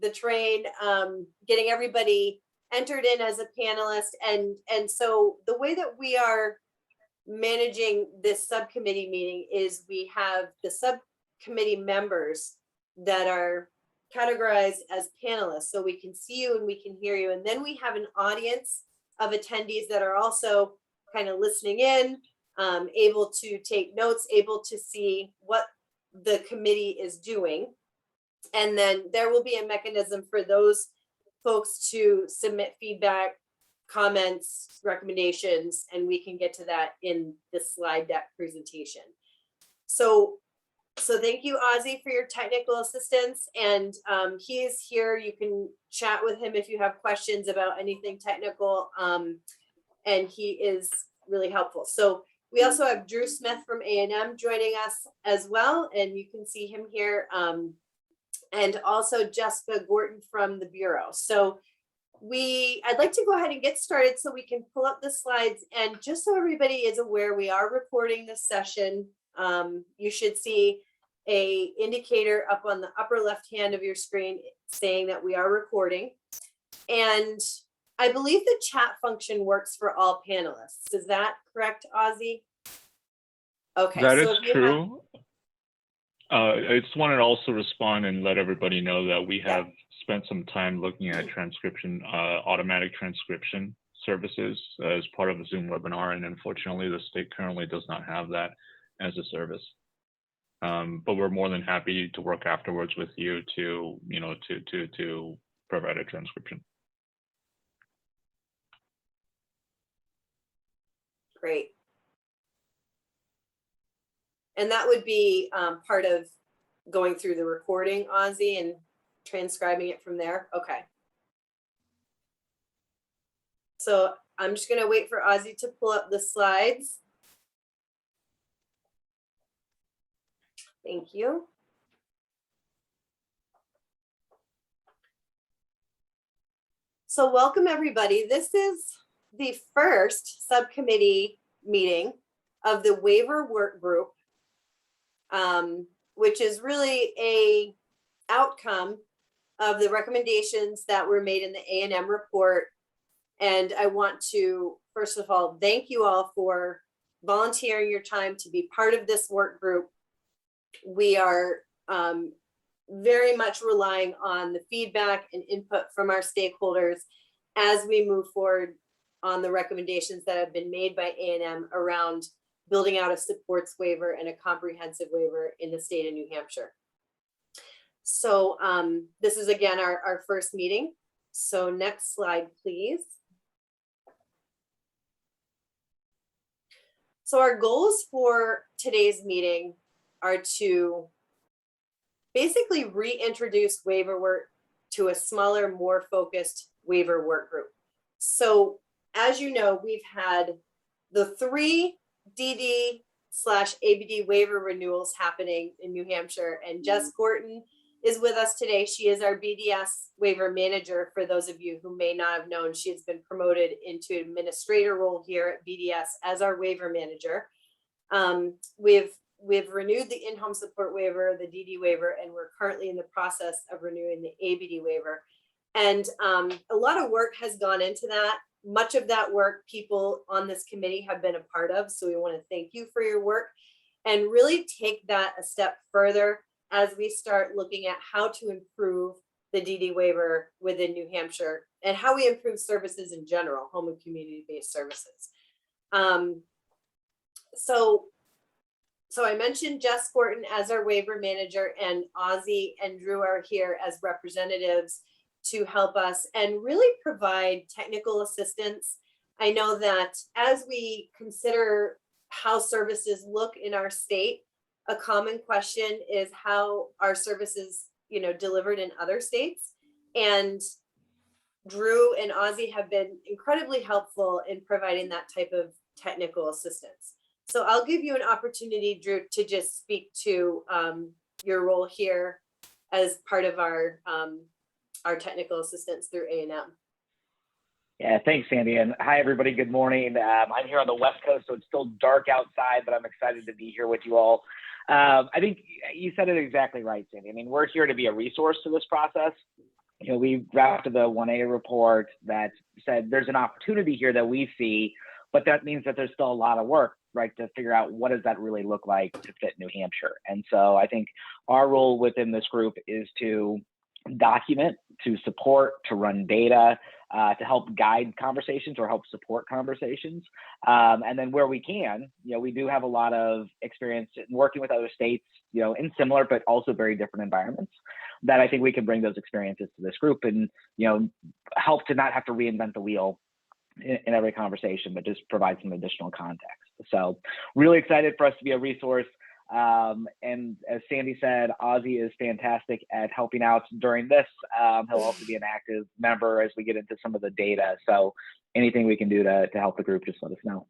the train, getting everybody entered in as a panelist. And so the way that we are managing this subcommittee meeting is we have the subcommittee members that are categorized as panelists, so we can see you and we can hear you. And then we have an audience of attendees that are also kind of listening in, able to take notes, able to see what the committee is doing. And then there will be a mechanism for those folks to submit feedback, comments, recommendations, and we can get to that in the slide deck presentation. So thank you, Ozzy, for your technical assistance. And he is here. You can chat with him if you have questions about anything technical. And he is really helpful. So we also have Drew Smith from A&M joining us as well. And you can see him here. And also Jessica Gorton from the Bureau. So I'd like to go ahead and get started so we can pull up the slides. And just so everybody is aware, we are recording this session. You should see a indicator up on the upper left hand of your screen saying that we are recording. And I believe the chat function works for all panelists. Is that correct, Ozzy? Okay. That is true. I just wanted to also respond and let everybody know that we have spent some time looking at transcription, automatic transcription services as part of the Zoom webinar, and unfortunately the state currently does not have that as a service. But we're more than happy to work afterwards with you to, to provide a transcription. Great. And that would be part of going through the recording, Ozzy, and transcribing it from there. Okay. So I'm just going to wait for Ozzy to pull up the slides. Thank you. So welcome, everybody. This is the first subcommittee meeting of the waiver work group, which is really a outcome of the recommendations that were made in the A&M report. And I want to, first of all, thank you all for volunteering your time to be part of this work group. We are very much relying on the feedback and input from our stakeholders as we move forward on the recommendations that have been made by A&M around building out a supports waiver and a comprehensive waiver in the state of New Hampshire. So this is, again, our first meeting. So next slide, please. So our goals for today's meeting are to basically reintroduce waiver work to a smaller, more focused waiver work group. So as you know, we've had the 3 DD/ABD waiver renewals happening in New Hampshire, and Jess Gorton is with us today. She is our BDS waiver manager. For those of you who may not have known, she has been promoted into administrator role here at BDS as our waiver manager. We've renewed the in-home support waiver, the DD waiver, and we're currently in the process of renewing the ABD waiver. And a lot of work has gone into that. Much of that work people on this committee have been a part of. So we want to thank you for your work and really take that a step further as we start looking at how to improve the DD waiver within New Hampshire and how we improve services in general, home and community-based services. So I mentioned Jess Gorton as our waiver manager, and Ozzy and Drew are here as representatives to help us and really provide technical assistance. I know that as we consider how services look in our state, a common question is how are services, delivered in other states. And Drew and Ozzy have been incredibly helpful in providing that type of technical assistance. So I'll give you an opportunity, Drew, to just speak to your role here as part of our technical assistance through A&M. Yeah, thanks, Sandy. And hi, everybody. Good morning. I'm here on the West Coast, so it's still dark outside, but I'm excited to be here with you all. I think you said it exactly right, Sandy. I mean, we're here to be a resource to this process. we drafted the 1A report that said there's an opportunity here that we see, but that means that there's still a lot of work, right, to figure out what does that really look like to fit New Hampshire. And so I think our role within this group is to document, to support, to run data, to help guide conversations or help support conversations. And then where we can, we do have a lot of experience in working with other states, in similar but also very different environments, that I think we can bring those experiences to this group and, help to not have to reinvent the wheel in every conversation, but just provide some additional context. So really excited for us to be a resource. And as Sandy said, Ozzy is fantastic at helping out during this. He'll also be an active member as we get into some of the data. So anything we can do to help the group, just let us know.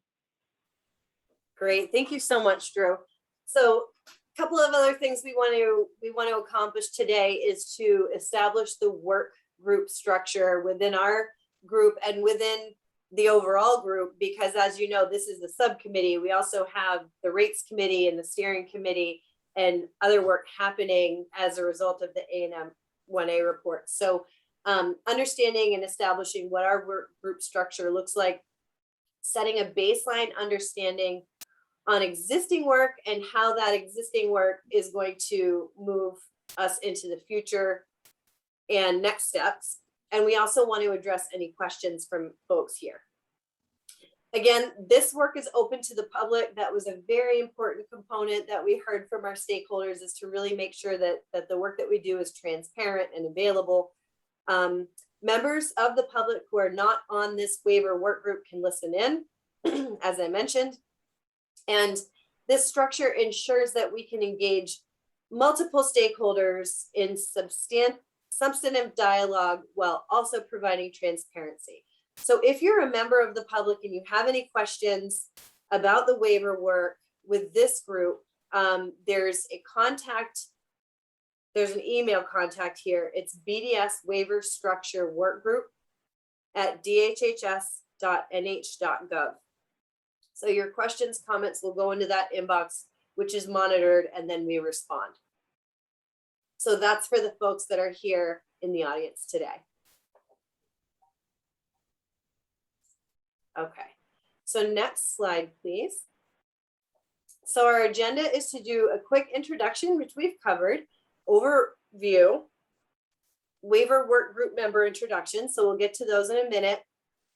Great. Thank you so much, Drew. So a couple of other things we want to accomplish today is to establish the work group structure within our group and within the overall group, because as you know, this is the subcommittee. We also have the rates committee and the steering committee and other work happening as a result of the A&M 1A report. So understanding and establishing what our work group structure looks like, setting a baseline understanding on existing work and how that existing work is going to move us into the future and next steps. And we also want to address any questions from folks here. Again, this work is open to the public. That was a very important component that we heard from our stakeholders, is to really make sure that the work that we do is transparent and available. Members of the public who are not on this waiver work group can listen in, as I mentioned. And this structure ensures that we can engage multiple stakeholders in substantive dialogue while also providing transparency. So if you're a member of the public and you have any questions about the waiver work with this group, there's an email contact here. It's BDS Waiver Structure Workgroup at dhhs.nh.gov. So your questions, comments will go into that inbox, which is monitored, and then we respond. So that's for the folks that are here in the audience today. Okay, so next slide, please. So our agenda is to do a quick introduction, which we've covered, overview, waiver work group member introduction. So we'll get to those in a minute.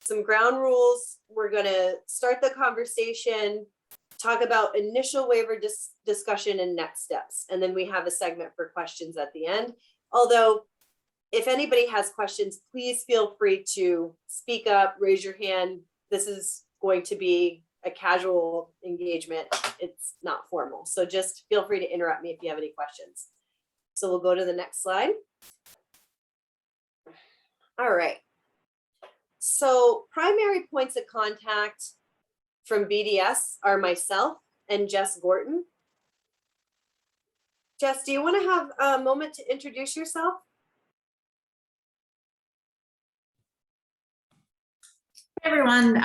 Some ground rules. We're going to start the conversation, talk about initial waiver discussion and next steps. And then we have a segment for questions at the end. Although, if anybody has questions, please feel free to speak up, raise your hand. This is going to be a casual engagement. It's not formal. So just feel free to interrupt me if you have any questions. So we'll go to the next slide. All right. So primary points of contact from BDS are myself and Jess Gorton. Jess, do you want to have a moment to introduce yourself? Hey everyone,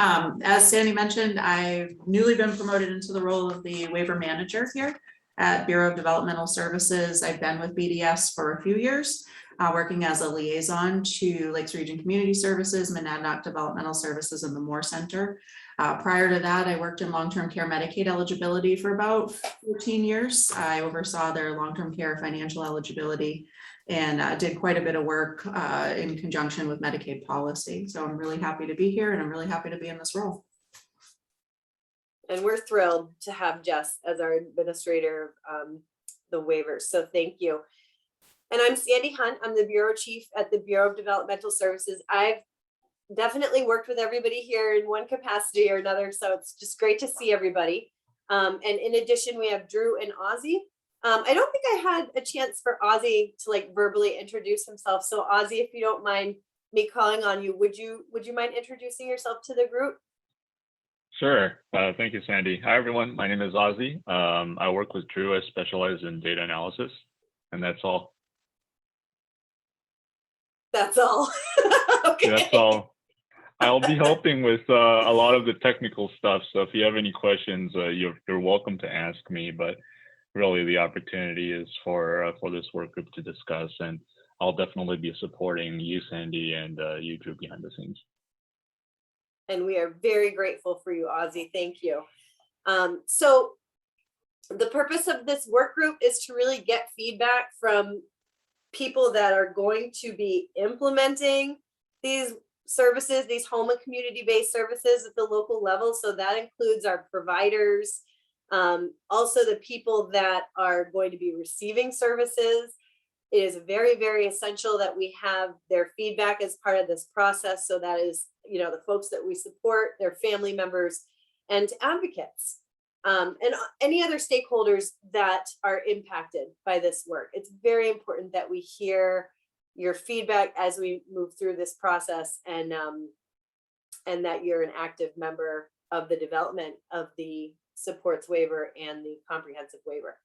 as Sandy mentioned, I've newly been promoted into the role of the waiver manager here at Bureau of Developmental Services. I've been with BDS for a few years, working as a liaison to Lakes Region Community Services, Menard Developmental Services, and the Moore Center. Prior to that, I worked in long-term care Medicaid eligibility for about 14 years. I oversaw their long-term care financial eligibility and did quite a bit of work in conjunction with Medicaid policy. So I'm really happy to be here and I'm really happy to be in this role. And we're thrilled to have Jess as our administrator of the waivers. So thank you. And I'm Sandy Hunt. I'm the Bureau Chief at the Bureau of Developmental Services. I've definitely worked with everybody here in one capacity or another. So it's just great to see everybody. And in addition, we have Drew and Ozzy. I don't think I had a chance for Ozzy to like verbally introduce himself. So Ozzy, if you don't mind me calling on you, would you mind introducing yourself to the group? Sure. Thank you, Sandy. Hi, everyone. My name is Ozzy. I work with Drew. I specialize in data analysis, and that's all. That's all. Okay. That's all. I'll be helping with a lot of the technical stuff. So if you have any questions, you're welcome to ask me. But really, the opportunity is for this work group to discuss. And I'll definitely be supporting you, Sandy, and you, Drew, behind the scenes. And we are very grateful for you, Ozzy. Thank you. So the purpose of this work group is to really get feedback from people that are going to be implementing these services, these home and community-based services at the local level. So that includes our providers, also the people that are going to be receiving services. It is very, very essential that we have their feedback as part of this process. So that is, you know, the folks that we support, their family members, and advocates, and any other stakeholders that are impacted by this work. It's very important that we hear your feedback as we move through this process, and that you're an active member of the development of the supports waiver and the comprehensive waiver.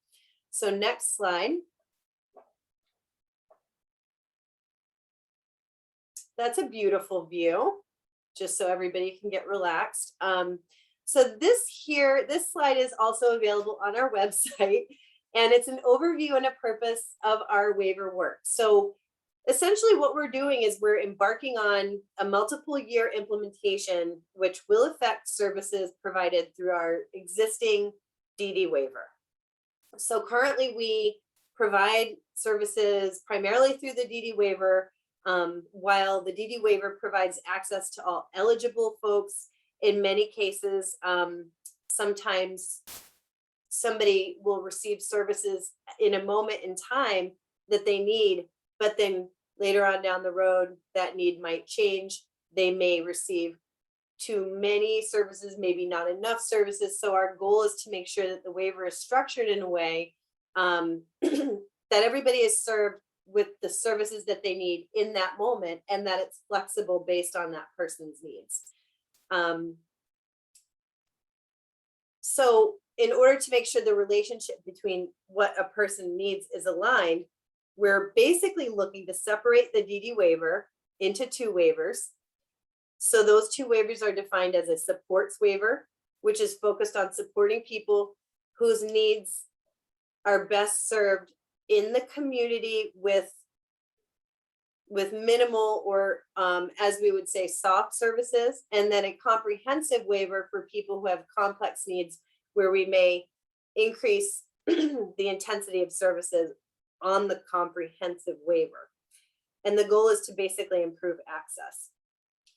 So next slide. That's a beautiful view, just so everybody can get relaxed. So this slide is also available on our website, and it's an overview and a purpose of our waiver work. So essentially what we're doing is we're embarking on a multiple year implementation, which will affect services provided through our existing DD waiver. So currently we provide services primarily through the DD waiver, while the DD waiver provides access to all eligible folks. In many cases, sometimes somebody will receive services in a moment in time that they need, but then later on down the road, that need might change. They may receive too many services, maybe not enough services. So our goal is to make sure that the waiver is structured in a way that everybody is served with the services that they need in that moment, and that it's flexible based on that person's needs. So in order to make sure the relationship between what a person needs is aligned, we're basically looking to separate the DD waiver into two waivers. So those two waivers are defined as a supports waiver, which is focused on supporting people whose needs are best served in the community with minimal or as we would say soft services, and then a comprehensive waiver for people who have complex needs, where we may increase the intensity of services on the comprehensive waiver. And the goal is to basically improve access.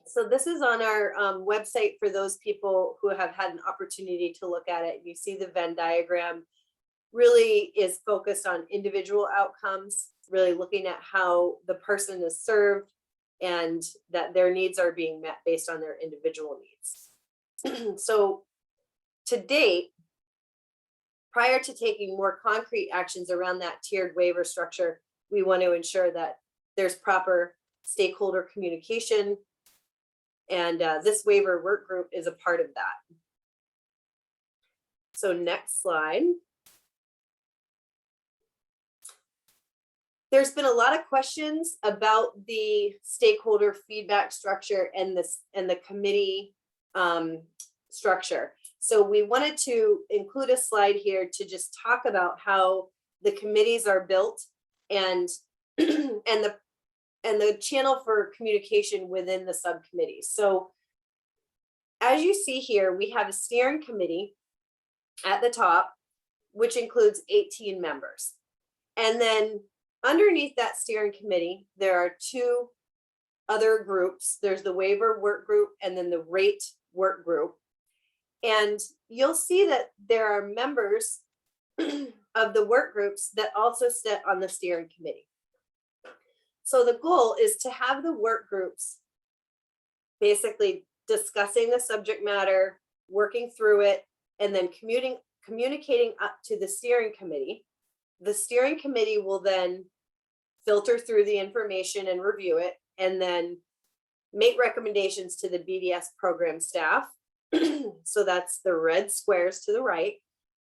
So this is on our website for those people who have had an opportunity to look at it. You see the Venn diagram really is focused on individual outcomes, really looking at how the person is served and that their needs are being met based on their individual needs. So to date, prior to taking more concrete actions around that tiered waiver structure, we want to ensure that there's proper stakeholder communication, and this waiver work group is a part of that. So next slide. There's been a lot of questions about the stakeholder feedback structure and the committee structure. So we wanted to include a slide here to just talk about how the committees are built and the channel for communication within the subcommittees. So as you see here, we have a steering committee at the top, which includes 18 members. And then underneath that steering committee, there are two other groups. There's the waiver work group and then the rate work group. And you'll see that there are members of the work groups that also sit on the steering committee. So the goal is to have the work groups basically discussing the subject matter, working through it, and then communicating up to the steering committee. The steering committee will then filter through the information and review it, and then make recommendations to the BDS program staff. So that's the red squares to the right.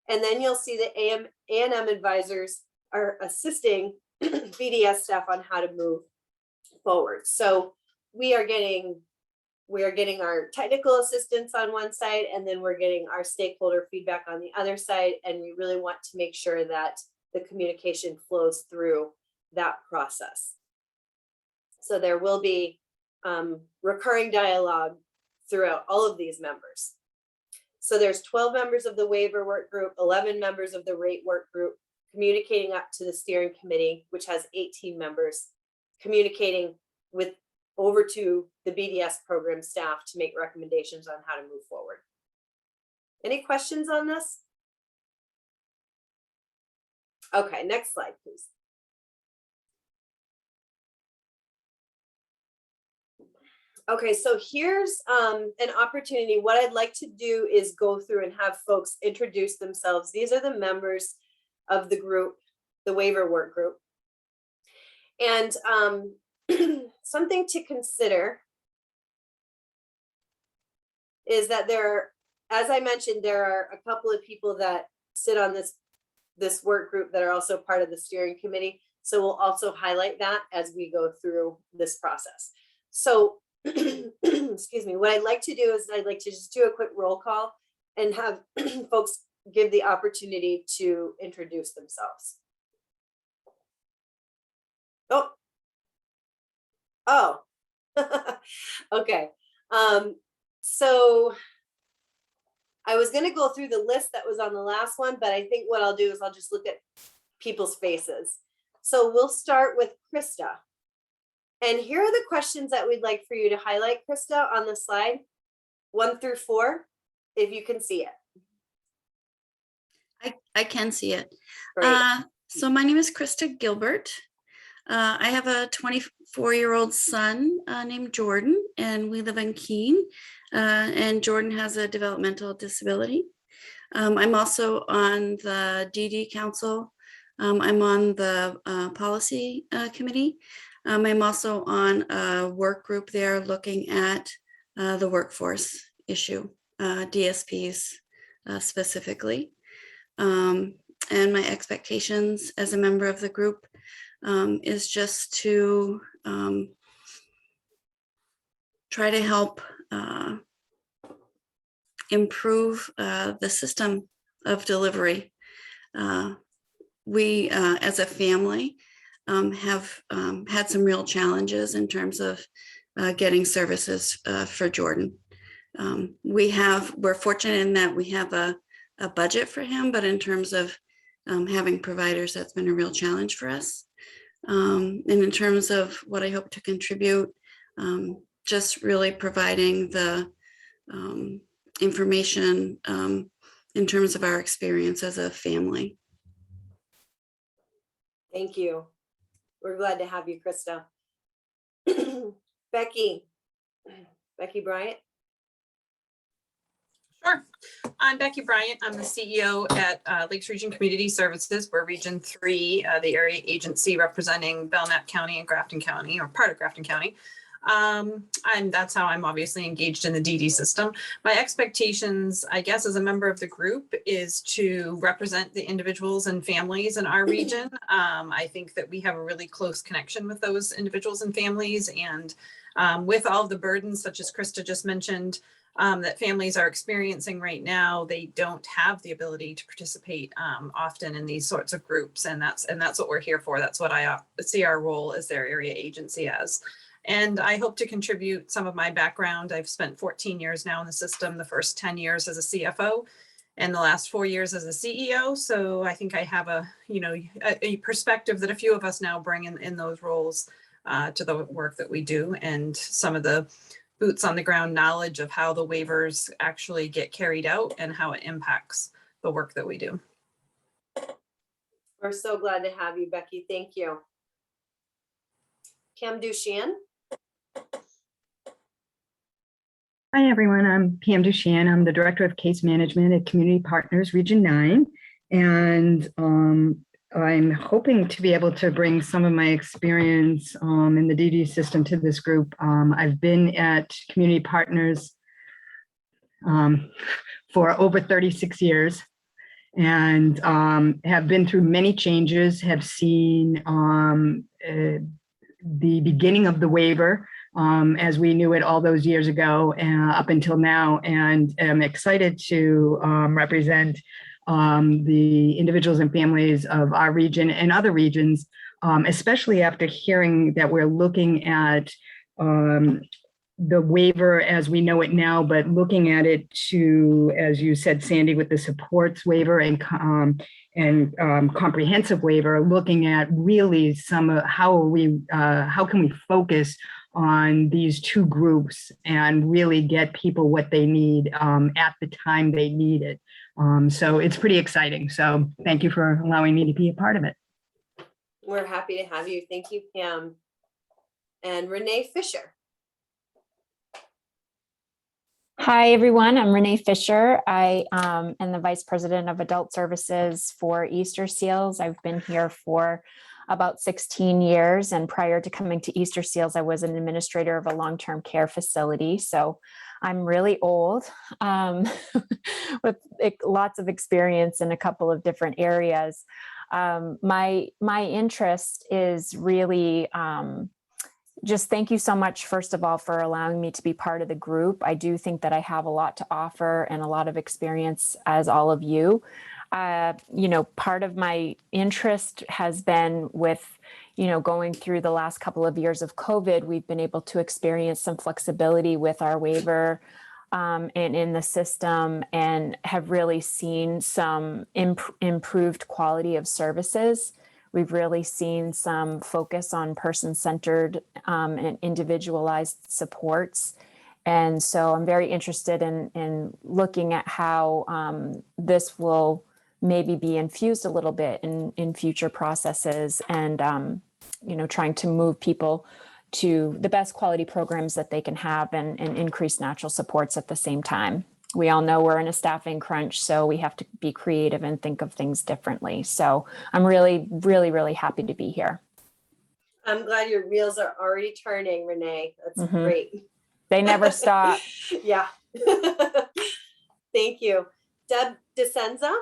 And then you'll see the A&M advisors are assisting BDS staff on how to move forward. So we are getting our technical assistance on one side, and then we're getting our stakeholder feedback on the other side. And we really want to make sure that the communication flows through that process. So there will be recurring dialogue throughout all of these members. So there's 12 members of the waiver work group, 11 members of the rate work group, communicating up to the steering committee, which has 18 members, communicating with over to the BDS program staff to make recommendations on how to move forward. Any questions on this? Okay, next slide, please. Okay, so here's an opportunity. What I'd like to do is go through and have folks introduce themselves. These are the members of the group, the waiver work group. And something to consider is that as I mentioned, there are a couple of people that sit on this work group that are also part of the steering committee. So we'll also highlight that as we go through this process. So excuse me, what I'd like to do is I'd like to just do a quick roll call and have folks give the opportunity to introduce themselves. Oh, okay. So I was going to go through the list that was on the last one, but I think what I'll do is I'll just look at people's faces. So we'll start with Krista. And here are the questions that we'd like for you to highlight, Krista, on the slide, 1 through 4, if you can see it. I can see it. Great. So my name is Krista Gilbert. I have a 24-year-old son named Jordan, and we live in Keene. And Jordan has a developmental disability. I'm also on the DD Council. I'm on the policy committee. I'm also on a work group there looking at the workforce issue, DSPs specifically. And my expectations as a member of the group is just to try to help improve the system of delivery. We, as a family, have had some real challenges in terms of getting services for Jordan. We're fortunate in that we have a budget for him, but in terms of having providers, that's been a real challenge for us. And in terms of what I hope to contribute, just really providing the information in terms of our experience as a family. Thank you. We're glad to have you, Krista. Becky Bryant. Sure. I'm Becky Bryant. I'm the CEO at Lakes Region Community Services. We're Region 3, the area agency representing Belknap County and Grafton County, or part of Grafton County. And that's how I'm obviously engaged in the DD system. My expectations, I guess, as a member of the group is to represent the individuals and families in our region. I think that we have a really close connection with those individuals and families, and with all of the burdens, such as Krista just mentioned, that families are experiencing right now, they don't have the ability to participate often in these sorts of groups, and that's what we're here for. That's what I see our role as their area agency as. And I hope to contribute some of my background. I've spent 14 years now in the system, the first 10 years as a CFO and the last 4 years as a CEO. So I think I have a perspective that a few of us now bring in those roles to the work that we do, and some of the boots on the ground knowledge of how the waivers actually get carried out and how it impacts the work that we do. We're so glad to have you, Becky. Thank you. Pam Dushan. Hi, everyone. I'm Pam Dushan. I'm the Director of Case Management at Community Partners Region 9. And I'm hoping to be able to bring some of my experience in the DD system to this group. I've been at Community Partners for over 36 years and have been through many changes, have seen the beginning of the waiver as we knew it all those years ago up until now, and I'm excited to represent the individuals and families of our region and other regions especially after hearing that we're looking at the waiver as we know it now, but looking at it to, as you said, Sandy, with the supports waiver and comprehensive waiver, looking at really how can we focus on these two groups and really get people what they need at the time they need it. So it's pretty exciting. So thank you for allowing me to be a part of it. We're happy to have you. Thank you, Pam. And Renee Fisher. Hi, everyone. I'm Renee Fisher. I am the Vice President of Adult Services for Easter Seals. I've been here for about 16 years. And prior to coming to Easter Seals, I was an administrator of a long-term care facility. So I'm really old with lots of experience in a couple of different areas. My interest is really just thank you so much, first of all, for allowing me to be part of the group. I do think that I have a lot to offer and a lot of experience, as all of you. Part of my interest has been with, going through the last couple of years of COVID, we've been able to experience some flexibility with our waiver and in the system, and have really seen some improved quality of services. We've really seen some focus on person-centered and individualized supports. And so I'm very interested in looking at how this will maybe be infused a little bit in future processes, and trying to move people to the best quality programs that they can have and increase natural supports at the same time. We all know we're in a staffing crunch, so we have to be creative and think of things differently. So I'm really, really, really happy to be here. I'm glad your wheels are already turning, Renee. That's great. They never stop. Yeah. Thank you. Deb DeSenza.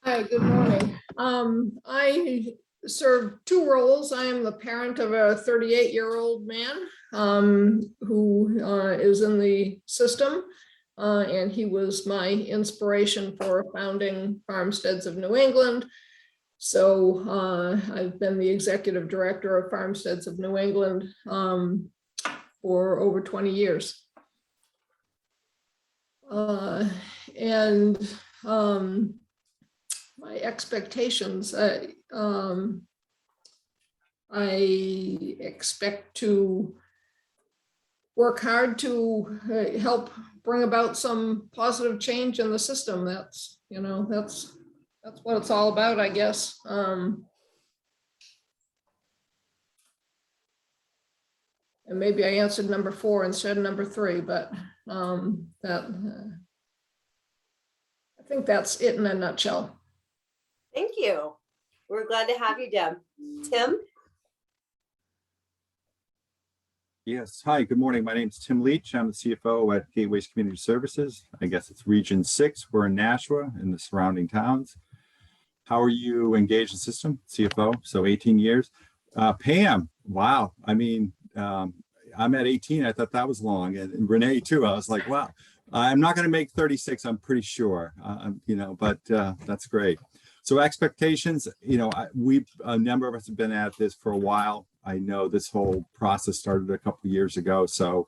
Hi, good morning. I serve two roles. I am the parent of a 38-year-old man who is in the system, and he was my inspiration for founding Farmsteads of New England. So I've been the executive director of Farmsteads of New England for over 20 years. My expectations, I expect to work hard to help bring about some positive change in the system. That's what it's all about, I guess. And maybe I answered number 4 instead of number 3, but I think that's it in a nutshell. Thank you. We're glad to have you, Deb. Tim? Yes. Hi, good morning. My name is Tim Leach. I'm the CFO at Gateways Community Services. I guess it's Region 6. We're in Nashua and the surrounding towns. How are you engaged in the system? CFO, so 18 years. Pam, wow. I mean, I'm at 18. I thought that was long. And Renee, too. I was like, wow. I'm not going to make 36, I'm pretty sure, but that's great. So expectations, a number of us have been at this for a while. I know this whole process started a couple of years ago. So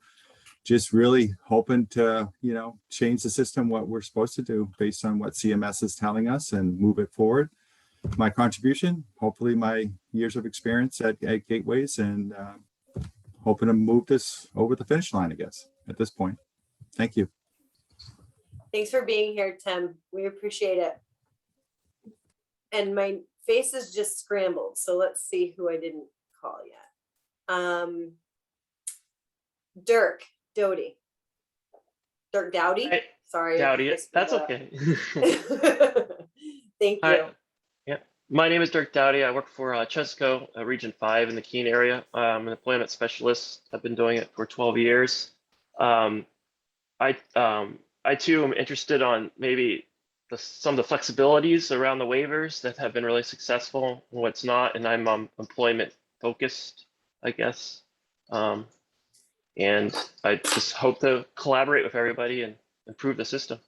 just really hoping to, change the system, what we're supposed to do based on what CMS is telling us, and move it forward. My contribution, hopefully my years of experience at Gateways, and hoping to move this over the finish line, I guess, at this point. Thank you. Thanks for being here, Tim. We appreciate it. And my face is just scrambled, so let's see who I didn't call yet. Dirk Doty. Dirk Dowdy? Hi. Sorry. Dowdy, that's okay. Thank you. Hi. Yeah, my name is Dirk Dowdy. I work for Chesco, Region 5 in the Keene area. I'm an employment specialist. I've been doing it for 12 years. I too am interested on maybe some of the flexibilities around the waivers that have been really successful and what's not. And I'm employment focused, I guess. And I just hope to collaborate with everybody and improve the system.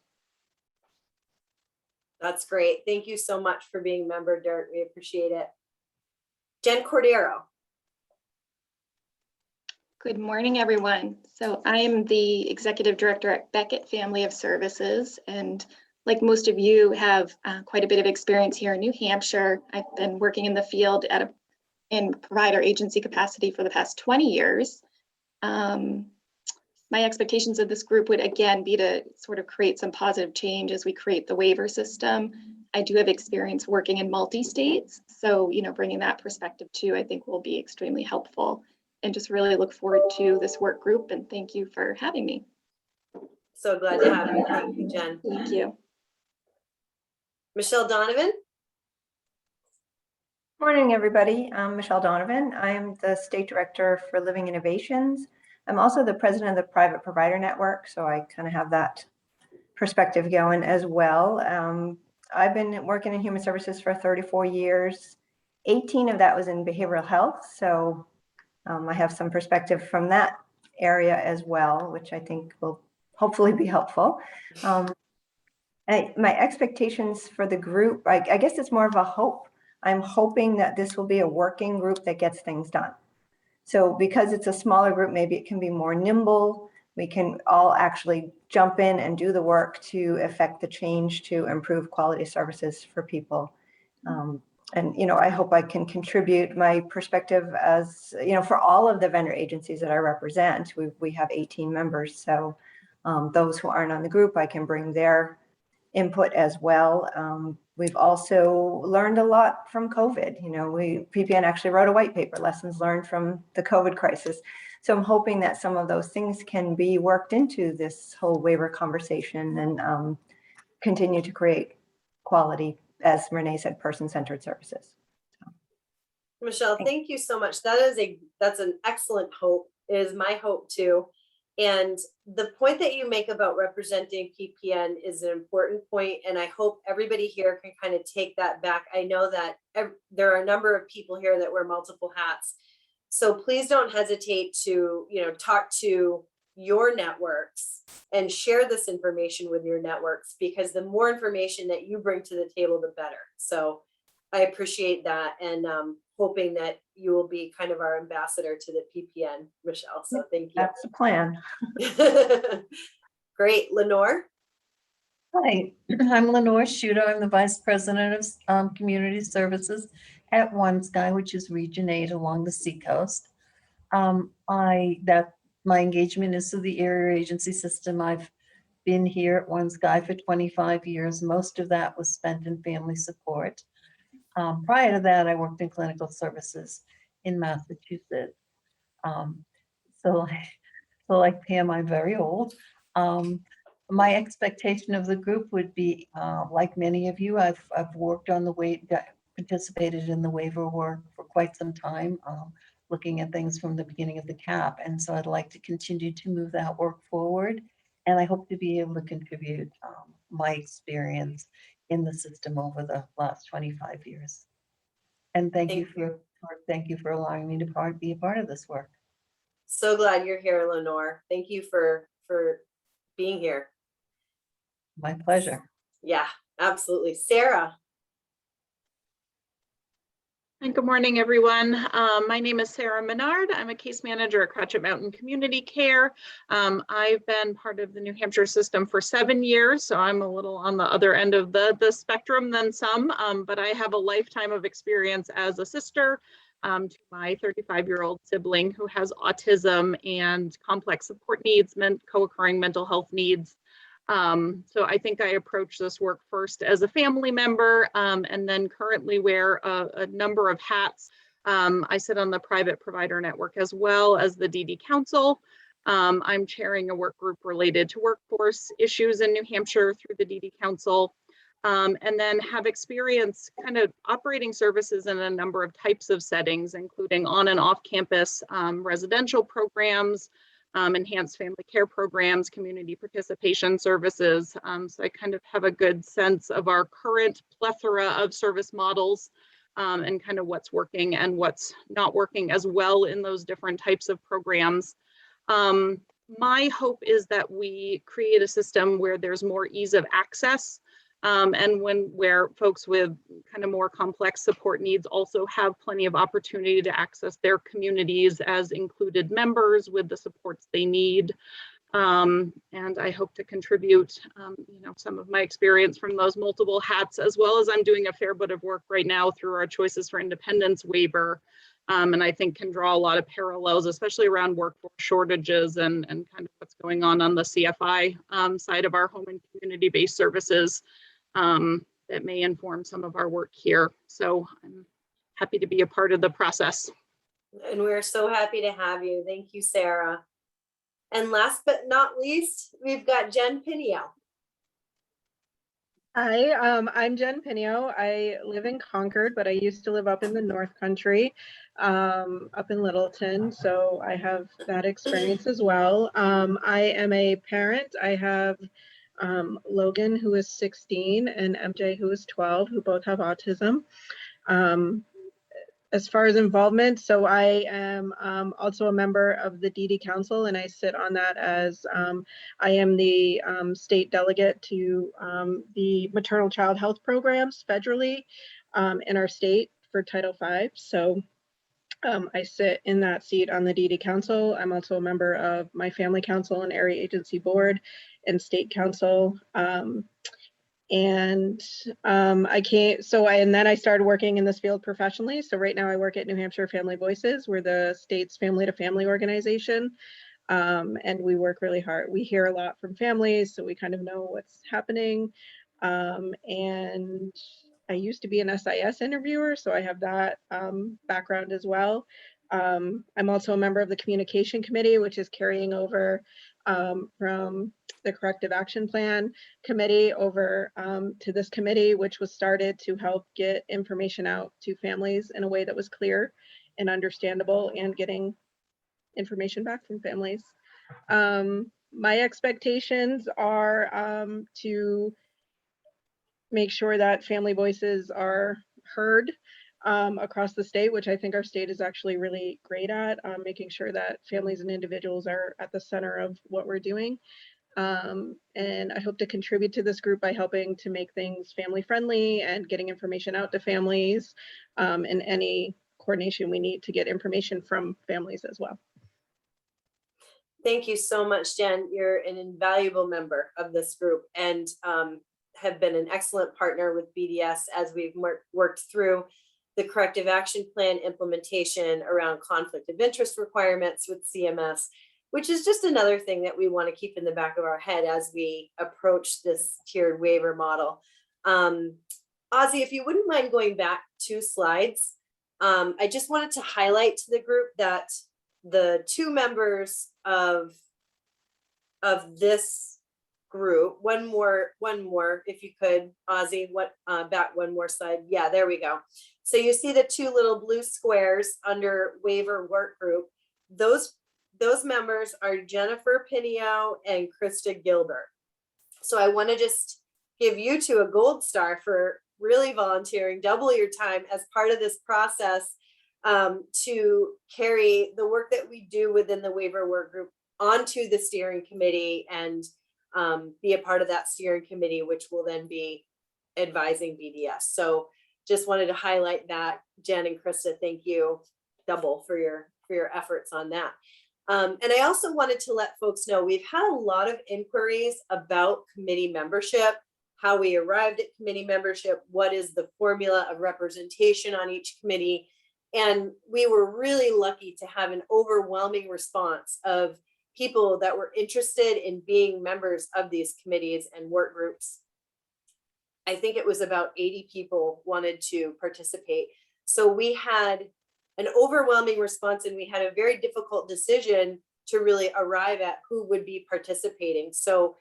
That's great. Thank you so much for being a member, Dirt. We appreciate it. Jen Cordero. Good morning, everyone. So I am the Executive Director at Beckett Family of Services, and like most of you have quite a bit of experience here in New Hampshire. I've been working in the field in provider agency capacity for the past 20 years. My expectations of this group would again be to sort of create some positive change as we create the waiver system. I do have experience working in multi-states, so bringing that perspective too, I think will be extremely helpful. And just really look forward to this work group, and thank you for having me. So glad to have you. Thank you, Jen. Thank you. Michelle Donovan. Morning, everybody. I'm Michelle Donovan. I'm the State Director for Living Innovations. I'm also the president of the Private Provider Network, so I kind of have that perspective going as well. I've been working in human services for 34 years. 18 of that was in behavioral health, so I have some perspective from that area as well, which I think will hopefully be helpful. My expectations for the group, I guess it's more of a hope. I'm hoping that this will be a working group that gets things done. So because it's a smaller group, maybe it can be more nimble. We can all actually jump in and do the work to affect the change to improve quality services for people. And, I hope I can contribute my perspective as, for all of the vendor agencies that I represent. We have 18 members. So those who aren't on the group, I can bring their input as well. We've also learned a lot from COVID. PPN actually wrote a white paper, lessons learned from the COVID crisis. So I'm hoping that some of those things can be worked into this whole waiver conversation and continue to create quality, as Renee said, person-centered services. Michelle, thank you so much. That's an excellent hope. It is my hope too. And the point that you make about representing PPN is an important point, and I hope everybody here can kind of take that back. I know that there are a number of people here that wear multiple hats. So please don't hesitate to, talk to your networks and share this information with your networks, because the more information that you bring to the table, the better. So I appreciate that, and hoping that you will be kind of our ambassador to the PPN, Michelle. So thank you. That's the plan. Great. Lenore? Hi, I'm Lenore Schuter. I'm the Vice President of Community Services at One Sky, which is Region 8 along the Seacoast. My engagement is through the area agency system. I've been here at One Sky for 25 years. Most of that was spent in family support. Prior to that, I worked in clinical services in Massachusetts. So like Pam, I'm very old. My expectation of the group would be, like many of you, I've worked on participated in the waiver work for quite some time, looking at things from the beginning of the CAP. And so I'd like to continue to move that work forward. And I hope to be able to contribute my experience in the system over the last 25 years. And thank you for allowing me to be a part of this work. So glad you're here, Lenore. Thank you for being here. My pleasure. Yeah, absolutely. Sarah. And good morning, everyone. My name is Sarah Menard. I'm a case manager at Cratchit Mountain Community Care. I've been part of the New Hampshire system for 7 years, so I'm a little on the other end of the spectrum than some, but I have a lifetime of experience as a sister to my 35-year-old sibling who has autism and complex support needs, co-occurring mental health needs. So I think I approach this work first as a family member, and then currently wear a number of hats. I sit on the private provider network as well as the DD Council. I'm chairing a work group related to workforce issues in New Hampshire through the DD Council, and then have experience kind of operating services in a number of types of settings, including on and off campus residential programs, enhanced family care programs, community participation services. So I kind of have a good sense of our current plethora of service models and kind of what's working and what's not working as well in those different types of programs. My hope is that we create a system where there's more ease of access and where folks with kind of more complex support needs also have plenty of opportunity to access their communities as included members with the supports they need. And I hope to contribute, some of my experience from those multiple hats, as well as I'm doing a fair bit of work right now through our Choices for Independence waiver. And I think can draw a lot of parallels, especially around workforce shortages and kind of what's going on the CFI side of our home and community-based services that may inform some of our work here. So I'm happy to be a part of the process. And we're so happy to have you. Thank you, Sarah. And last but not least, we've got Jen Pinio. Hi, I'm Jen Pinio. I live in Concord, but I used to live up in the North Country, up in Littleton. So I have that experience as well. I am a parent. I have Logan, who is 16, and MJ, who is 12, who both have autism. As far as involvement, so I am also a member of the DD Council, and I sit on that as I am the state delegate to the maternal child health programs federally in our state for Title V. So I sit in that seat on the DD Council. I'm also a member of my family council and area agency board and state council. And then I started working in this field professionally. So right now I work at New Hampshire Family Voices. We're the state's family to family organization. And we work really hard. We hear a lot from families, so we kind of know what's happening. And I used to be an SIS interviewer, so I have that background as well. I'm also a member of the Communication Committee, which is carrying over from the Corrective Action Plan Committee over to this committee, which was started to help get information out to families in a way that was clear and understandable and getting information back from families. My expectations are to make sure that family voices are heard across the state, which I think our state is actually really great at, making sure that families and individuals are at the center of what we're doing. And I hope to contribute to this group by helping to make things family friendly and getting information out to families and any coordination we need to get information from families as well. Thank you so much, Jen. You're an invaluable member of this group and have been an excellent partner with BDS as we've worked through the corrective action plan implementation around conflict of interest requirements with CMS, which is just another thing that we want to keep in the back of our head as we approach this tiered waiver model. Ozzy, if you wouldn't mind going back 2 slides, I just wanted to highlight to the group that the 2 members of this group, one more, if you could, Ozzy, back 1 more slide. Yeah, there we go. So you see the 2 little blue squares under waiver work group. Those members are Jennifer Pinio and Krista Gilbert. So I want to just give you 2 a gold star for really volunteering double your time as part of this process to carry the work that we do within the waiver work group onto the steering committee and be a part of that steering committee, which will then be advising BDS. So just wanted to highlight that. Jen and Krista, thank you double for your efforts on that. And I also wanted to let folks know we've had a lot of inquiries about committee membership, how we arrived at committee membership, what is the formula of representation on each committee. And we were really lucky to have an overwhelming response of people that were interested in being members of these committees and work groups. I think it was about 80 people wanted to participate. So we had an overwhelming response and we had a very difficult decision to really arrive at who would be participating. So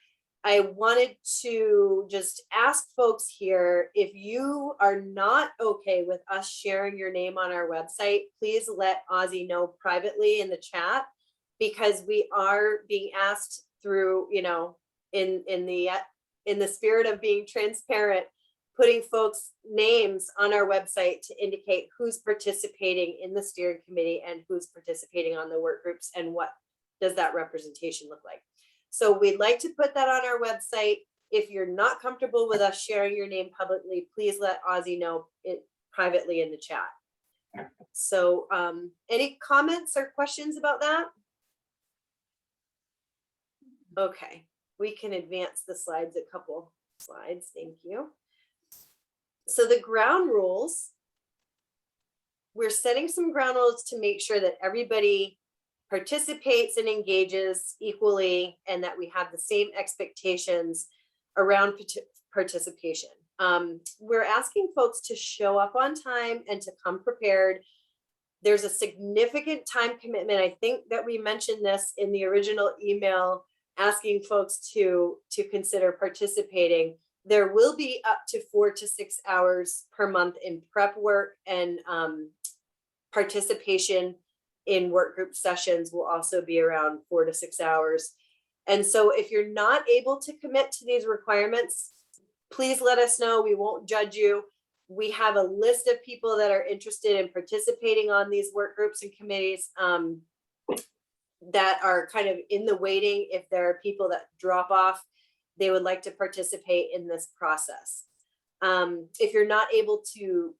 I wanted to just ask folks here, if you are not okay with us sharing your name on our website, please let Ozzy know privately in the chat, because we are being asked through, in the spirit of being transparent, putting folks' names on our website to indicate who's participating in the steering committee and who's participating on the work groups and what does that representation look like. So we'd like to put that on our website. If you're not comfortable with us sharing your name publicly, please let Ozzy know it privately in the chat. So any comments or questions about that? Okay, we can advance the slides a couple slides. Thank you. So the ground rules, we're setting some ground rules to make sure that everybody participates and engages equally and that we have the same expectations around participation. We're asking folks to show up on time and to come prepared. There's a significant time commitment. I think that we mentioned this in the original email, asking folks to consider participating. There will be up to 4 to 6 hours per month in prep work, and participation in work group sessions will also be around 4 to 6 hours. And so if you're not able to commit to these requirements, please let us know. We won't judge you. We have a list of people that are interested in participating on these work groups and committees that are kind of in the waiting. If there are people that drop off, they would like to participate in this process. If you're not able to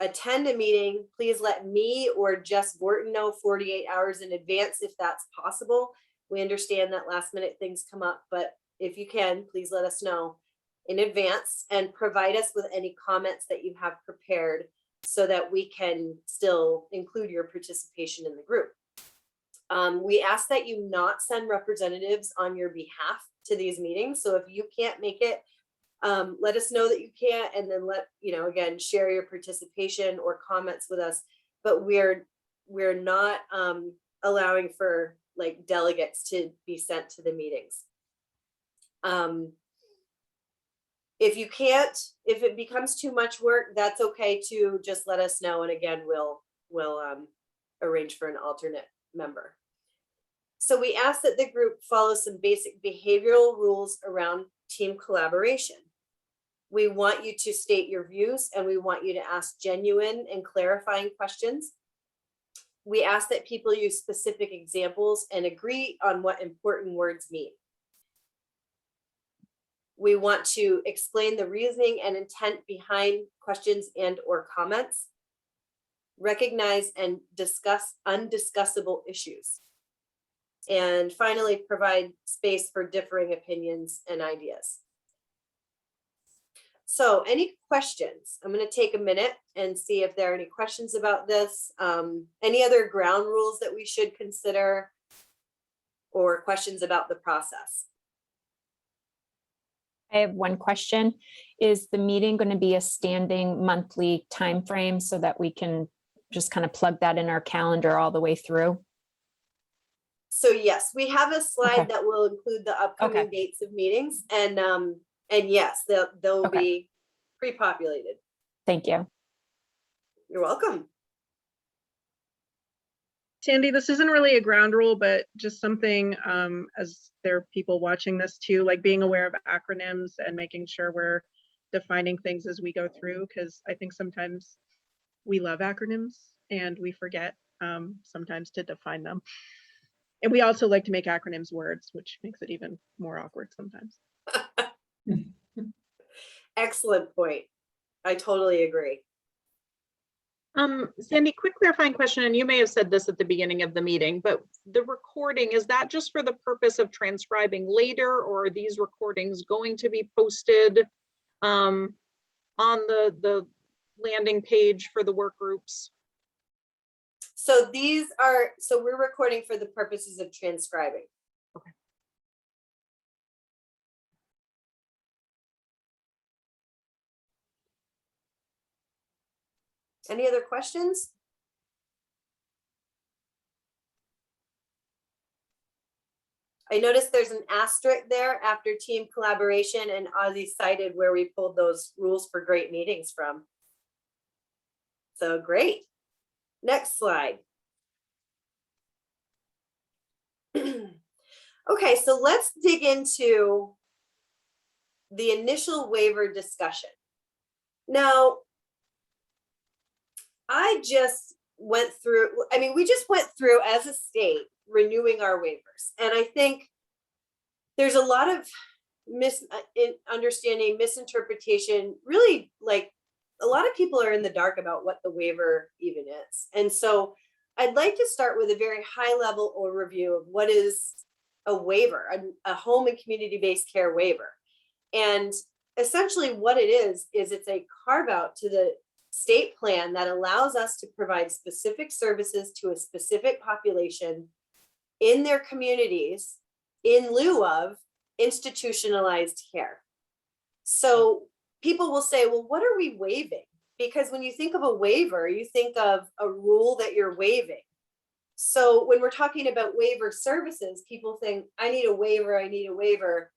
attend a meeting, please let me or Jess Borton know 48 hours in advance if that's possible. We understand that last minute things come up, but if you can, please let us know in advance and provide us with any comments that you have prepared so that we can still include your participation in the group. We ask that you not send representatives on your behalf to these meetings. So if you can't make it, let us know that you can't, and then again, share your participation or comments with us. But we're not allowing for like delegates to be sent to the meetings. If you can't, if it becomes too much work, that's okay too. Just let us know, and again, we'll arrange for an alternate member. So we ask that the group follow some basic behavioral rules around team collaboration. We want you to state your views, and we want you to ask genuine and clarifying questions. We ask that people use specific examples and agree on what important words mean. We want to explain the reasoning and intent behind questions and/or comments. Recognize and discuss undiscussable issues. And finally, provide space for differing opinions and ideas. So any questions? I'm going to take a minute and see if there are any questions about this. Any other ground rules that we should consider, or questions about the process? I have one question. Is the meeting going to be a standing monthly time frame so that we can just kind of plug that in our calendar all the way through? So yes, we have a slide Okay. that will include the upcoming Okay. dates of meetings, and yes, they'll Okay. be pre-populated. Thank you. You're welcome. Sandy, this isn't really a ground rule, but just something as there are people watching this too, like being aware of acronyms and making sure we're defining things as we go through, because I think sometimes we love acronyms and we forget sometimes to define them. And we also like to make acronyms words, which makes it even more awkward sometimes. Excellent point. I totally agree. Sandy, quick clarifying question, and you may have said this at the beginning of the meeting, but the recording, is that just for the purpose of transcribing later, or are these recordings going to be posted on the landing page for the work groups? So we're recording for the purposes of transcribing. Okay. Any other questions? I noticed there's an asterisk there after team collaboration, and Ozzy cited where we pulled those rules for great meetings from. So great. Next slide. Okay, so let's dig into the initial waiver discussion. Now, we just went through as a state renewing our waivers. And I think there's a lot of understanding, misinterpretation, really, like, a lot of people are in the dark about what the waiver even is. And so I'd like to start with a very high level overview of what is a waiver, a home and community-based care waiver. And essentially what it is it's a carve out to the state plan that allows us to provide specific services to a specific population in their communities in lieu of institutionalized care. So people will say, well, what are we waiving? Because when you think of a waiver, you think of a rule that you're waiving. So when we're talking about waiver services, people think, I need a waiver, I need a waiver.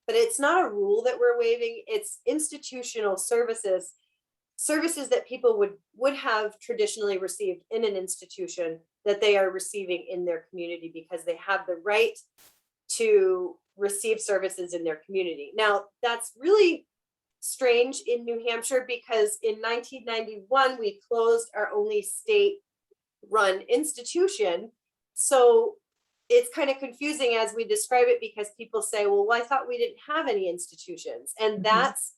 But it's not a rule that we're waiving, it's institutional services, services that people would have traditionally received in an institution that they are receiving in their community because they have the right to receive services in their community. Now, that's really strange in New Hampshire because in 1991, we closed our only state-run institution. So it's kind of confusing as we describe it because people say, well, I thought we didn't have any institutions. And that's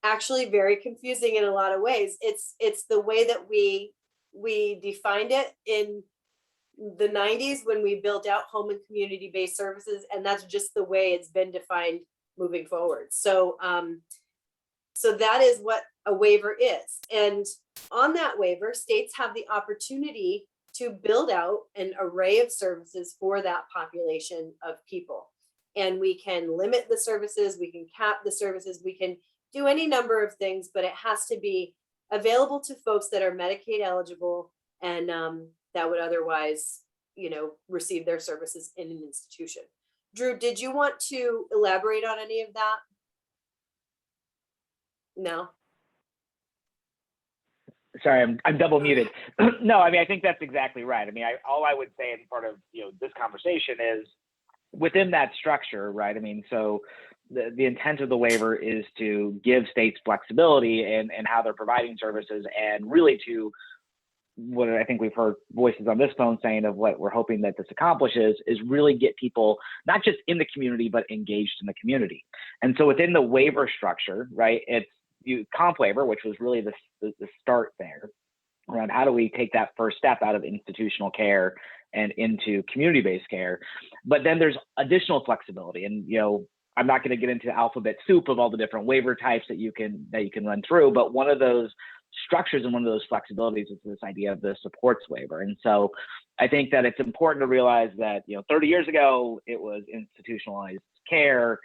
actually very confusing in a lot of ways. It's the way that we defined it in the 90s when we built out home and community-based services. And that's just the way it's been defined moving forward. So, so that is what a waiver is. And on that waiver, states have the opportunity to build out an array of services for that population of people. And we can limit the services, we can cap the services, we can do any number of things, but it has to be available to folks that are Medicaid eligible and that would otherwise, receive their services in an institution. Drew, did you want to elaborate on any of that? No. Sorry, I'm double muted. No, I mean, I think that's exactly right. I mean, all I would say in part of this conversation is within that structure, right? I mean, so the intent of the waiver is to give states flexibility in how they're providing services, and really to what I think we've heard voices on this phone saying of what we're hoping that this accomplishes is really get people not just in the community but engaged in the community. And so within the waiver structure, right, it's comp waiver, which was really the start there around how do we take that first step out of institutional care and into community-based care. But then there's additional flexibility, and I'm not going to get into alphabet soup of all the different waiver types that you can run through, but one of those structures and one of those flexibilities is this idea of the supports waiver. And so I think that it's important to realize that 30 years ago it was institutionalized care.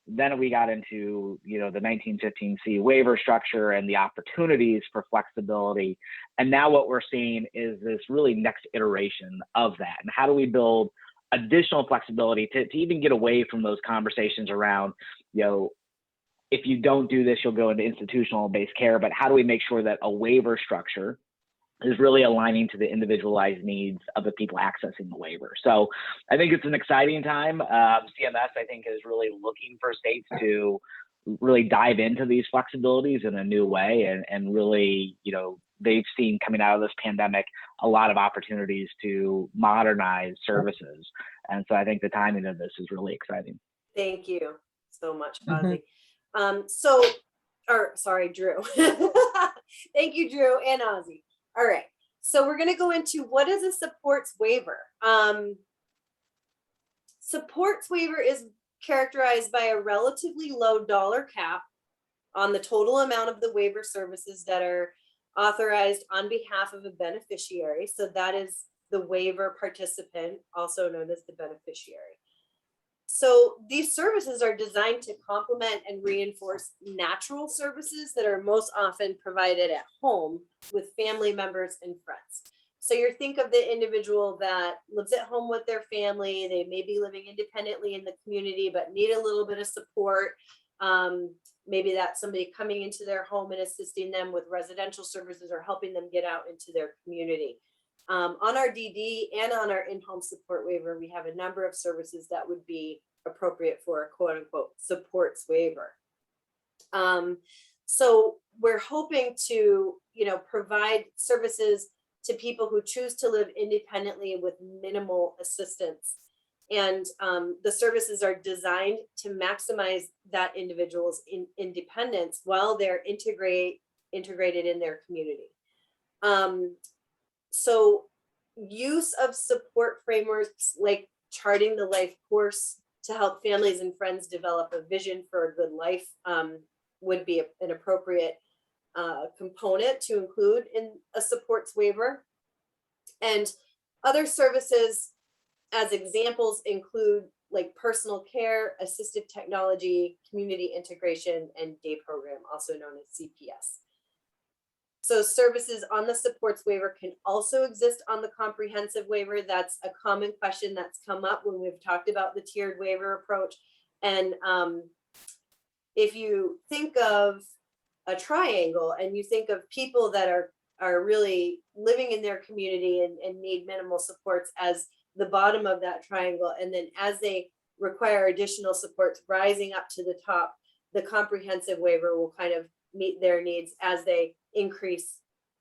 Then we got into the 1915C waiver structure and the opportunities for flexibility. And now what we're seeing is this really next iteration of that. And how do we build additional flexibility to even get away from those conversations around, if you don't do this, you'll go into institutional based care, but how do we make sure that a waiver structure is really aligning to the individualized needs of the people accessing the waiver? So I think it's an exciting time. CMS, I think, is really looking for states to really dive into these flexibilities in a new way. And really, they've seen coming out of this pandemic, a lot of opportunities to modernize services. And so I think the timing of this is really exciting. Thank you so much, Ozzy. Drew. Thank you, Drew and Ozzy. All right, so we're going to go into what is a supports waiver. Supports waiver is characterized by a relatively low dollar cap on the total amount of the waiver services that are authorized on behalf of a beneficiary. So that is the waiver participant, also known as the beneficiary. So these services are designed to complement and reinforce natural services that are most often provided at home with family members and friends. So you think of the individual that lives at home with their family, they may be living independently in the community, but need a little bit of support. Maybe that's somebody coming into their home and assisting them with residential services or helping them get out into their community. On our DD and on our in-home support waiver, we have a number of services that would be appropriate for a quote unquote supports waiver. So we're hoping to, provide services to people who choose to live independently with minimal assistance. And the services are designed to maximize that individual's independence while they're integrated in their community. So use of support frameworks like charting the life course to help families and friends develop a vision for a good life would be an appropriate component to include in a supports waiver. And other services as examples include like personal care, assistive technology, community integration, and day program, also known as CPS. So services on the supports waiver can also exist on the comprehensive waiver. That's a common question that's come up when we've talked about the tiered waiver approach. And if you think of a triangle and you think of people that are really living in their community and need minimal supports as the bottom of that triangle, and then as they require additional supports rising up to the top, the comprehensive waiver will kind of meet their needs as they increase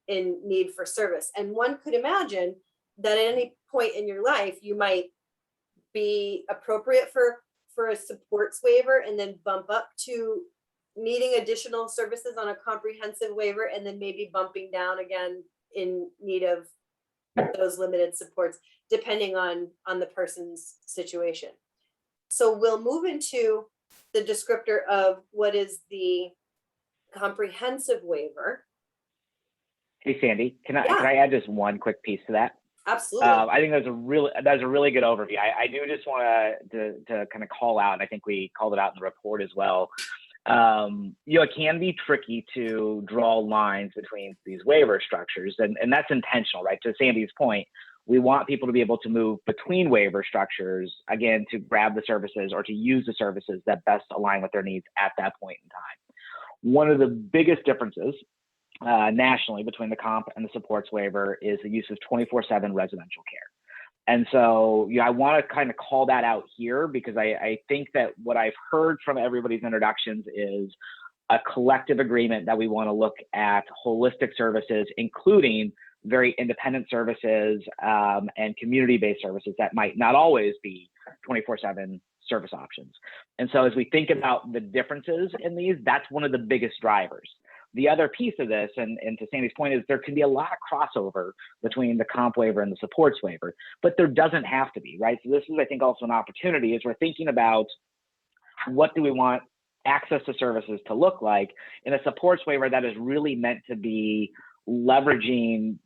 in need for service. And one could imagine that at any point in your life, you might be appropriate for a supports waiver and then bump up to needing additional services on a comprehensive waiver, and then maybe bumping down again in need of those limited supports, depending on the person's situation. So we'll move into the descriptor of what is the comprehensive waiver. Hey, Sandy, can I add just one quick piece to that? Absolutely. I think that's a really good overview. I do just want to kind of call out, and I think we called it out in the report as well. It can be tricky to draw lines between these waiver structures, and that's intentional, right? To Sandy's point, we want people to be able to move between waiver structures, again, to grab the services or to use the services that best align with their needs at that point in time. One of the biggest differences nationally between the comp and the supports waiver is the use of 24/7 residential care. And so, I want to kind of call that out here because I think that what I've heard from everybody's introductions is a collective agreement that we want to look at holistic services, including very independent services and community-based services that might not always be 24/7 service options. And so as we think about the differences in these, that's one of the biggest drivers. The other piece of this, and to Sandy's point, is there can be a lot of crossover between the comp waiver and the supports waiver, but there doesn't have to be, right? So this is, I think, also an opportunity as we're thinking about what do we want access to services to look like in a supports waiver that is really meant to be leveraging,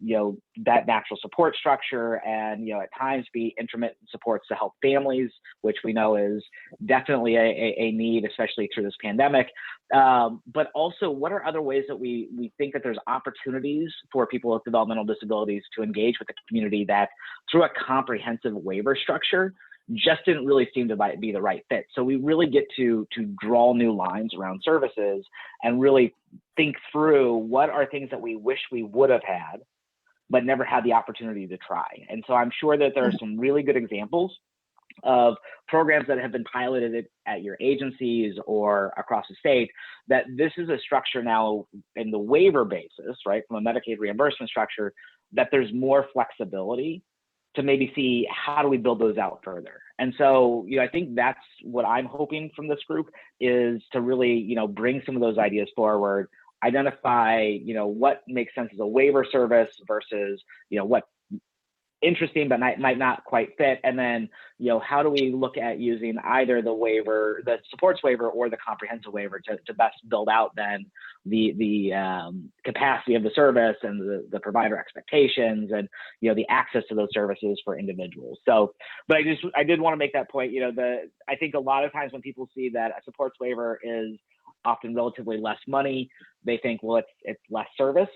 that natural support structure and, at times be intermittent supports to help families, which we know is definitely a need, especially through this pandemic. But also, what are other ways that we think that there's opportunities for people with developmental disabilities to engage with the community that through a comprehensive waiver structure just didn't really seem to be the right fit. So we really get to draw new lines around services and really think through what are things that we wish we would have had, but never had the opportunity to try. And so I'm sure that there are some really good examples of programs that have been piloted at your agencies or across the state, that this is a structure now in the waiver basis, right, from a Medicaid reimbursement structure, that there's more flexibility to maybe see how do we build those out further. And so, I think that's what I'm hoping from this group is to really, bring some of those ideas forward, identify, what makes sense as a waiver service versus, what interesting but might not quite fit, and then how do we look at using either the supports waiver or the comprehensive waiver to best build out then the capacity of the service and the provider expectations and the access to those services for individuals. So, but I did want to make that point. I think a lot of times when people see that a supports waiver is often relatively less money, they think, well, it's less service.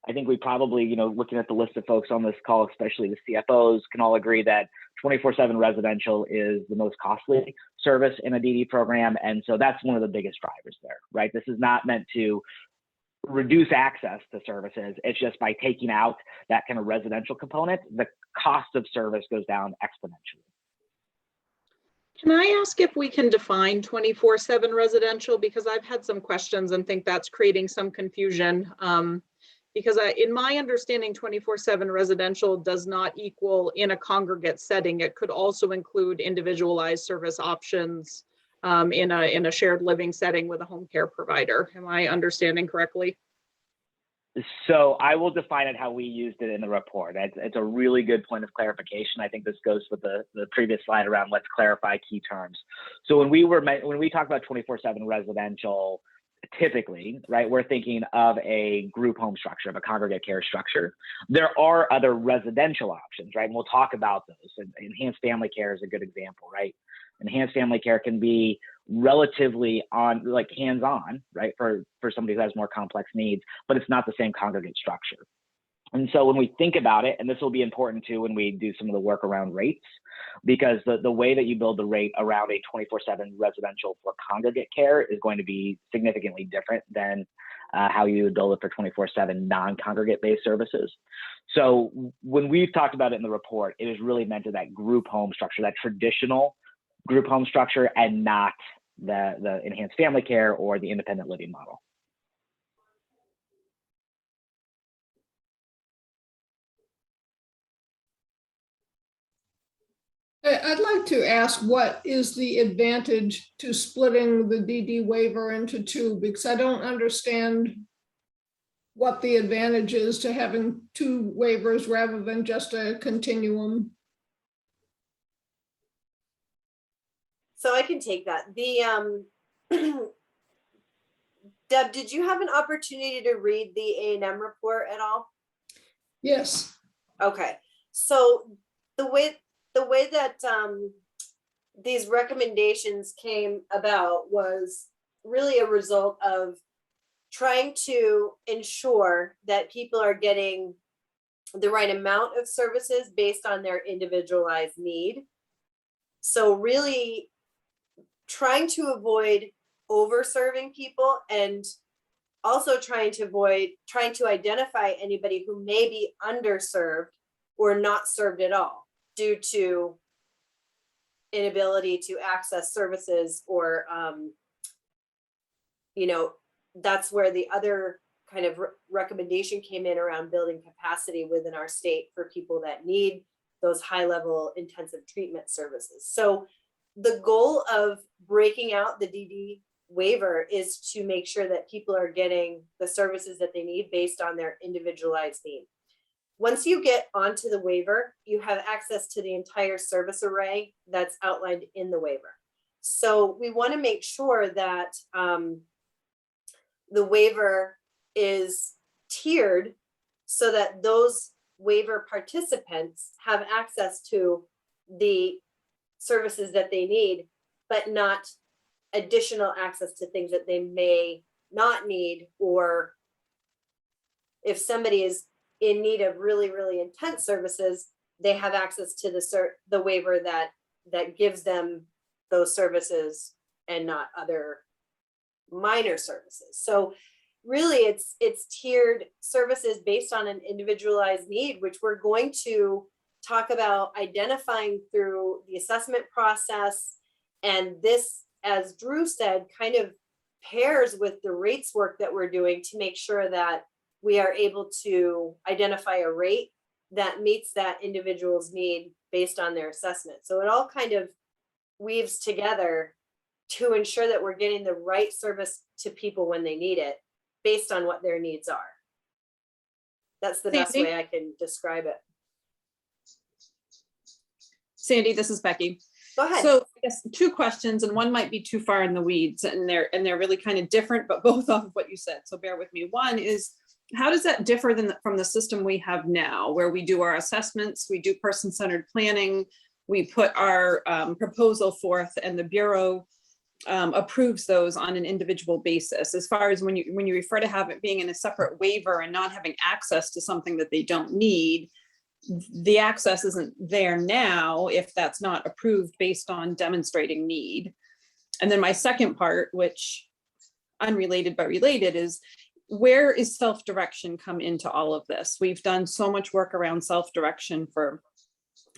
I think we probably, looking at the list of folks on this call, especially the CFOs, can all agree that 24/7 residential is the most costly service in a DD program. And so that's one of the biggest drivers there, right? This is not meant to reduce access to services. It's just by taking out that kind of residential component, the cost of service goes down exponentially. Can I ask if we can define 24/7 residential? Because I've had some questions and think that's creating some confusion. Because in my understanding, 24/7 residential does not equal in a congregate setting. It could also include individualized service options in a shared living setting with a home care provider. Am I understanding correctly? So I will define it how we used it in the report. It's a really good point of clarification. I think this goes with the previous slide around let's clarify key terms. So when we talk about 24/7 residential, typically, right, we're thinking of a group home structure, of a congregate care structure. There are other residential options, right? And we'll talk about those. And enhanced family care is a good example, right? Enhanced family care can be relatively hands-on, right, for somebody who has more complex needs, but it's not the same congregate structure. And so when we think about it, and this will be important too when we do some of the work around rates, because the way that you build the rate around a 24/7 residential for congregate care is going to be significantly different than how you would build it for 24/7 non-congregate based services. So when we've talked about it in the report, it is really meant to that group home structure, that traditional group home structure, and not the enhanced family care or the independent living model. I'd like to ask, what is the advantage to splitting the DD waiver into two? Because I don't understand what the advantage is to having two waivers rather than just a continuum. So I can take that. Deb, did you have an opportunity to read the A&M report at all? Yes. Okay, so the way that these recommendations came about was really a result of trying to ensure that people are getting the right amount of services based on their individualized need. So really trying to avoid over-serving people, and also trying to identify anybody who may be underserved or not served at all due to inability to access services, or that's where the other kind of recommendation came in around building capacity within our state for people that need those high-level intensive treatment services. So the goal of breaking out the DD waiver is to make sure that people are getting the services that they need based on their individualized need. Once you get onto the waiver, you have access to the entire service array that's outlined in the waiver. So we want to make sure that the waiver is tiered so that those waiver participants have access to the services that they need, but not additional access to things that they may not need, or if somebody is in need of really, really intense services, they have access to the waiver that gives them those services and not other minor services. So really it's tiered services based on an individualized need, which we're going to talk about identifying through the assessment process. And this, as Drew said, kind of pairs with the rates work that we're doing to make sure that we are able to identify a rate that meets that individual's need based on their assessment. So it all kind of weaves together to ensure that we're getting the right service to people when they need it based on what their needs are. That's the best way I can describe it. Sandy, this is Becky. Go ahead. So I guess two questions, and one might be too far in the weeds, and they're really kind of different, but both off of what you said. So bear with me. One is, how does that differ from the system we have now, where we do our assessments, we do person-centered planning, we put our proposal forth, and the Bureau approves those on an individual basis? As far as when you refer to have it being in a separate waiver and not having access to something that they don't need, the access isn't there now if that's not approved based on demonstrating need. And then my second part, which unrelated but related, is where is self-direction come into all of this? We've done so much work around self-direction for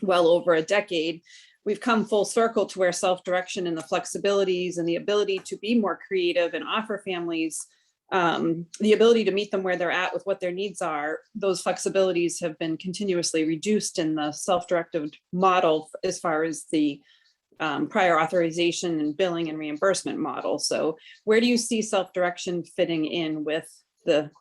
well over a decade. We've come full circle to where self-direction and the flexibilities and the ability to be more creative and offer families the ability to meet them where they're at with what their needs are, those flexibilities have been continuously reduced in the self-directed model as far as the prior authorization and billing and reimbursement model. So where do you see self-direction fitting in with the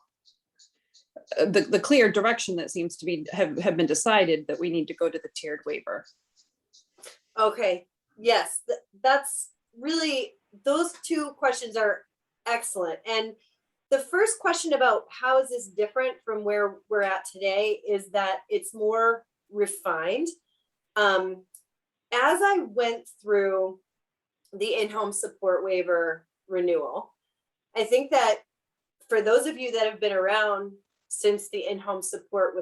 clear direction that seems to be have been decided that we need to go to the tiered waiver? Okay, yes, that's really, those two questions are excellent. And the first question about how is this different from where we're at today is that it's more refined. As I went through the in-home support waiver renewal, I think that for those of you that have been around since the in-home support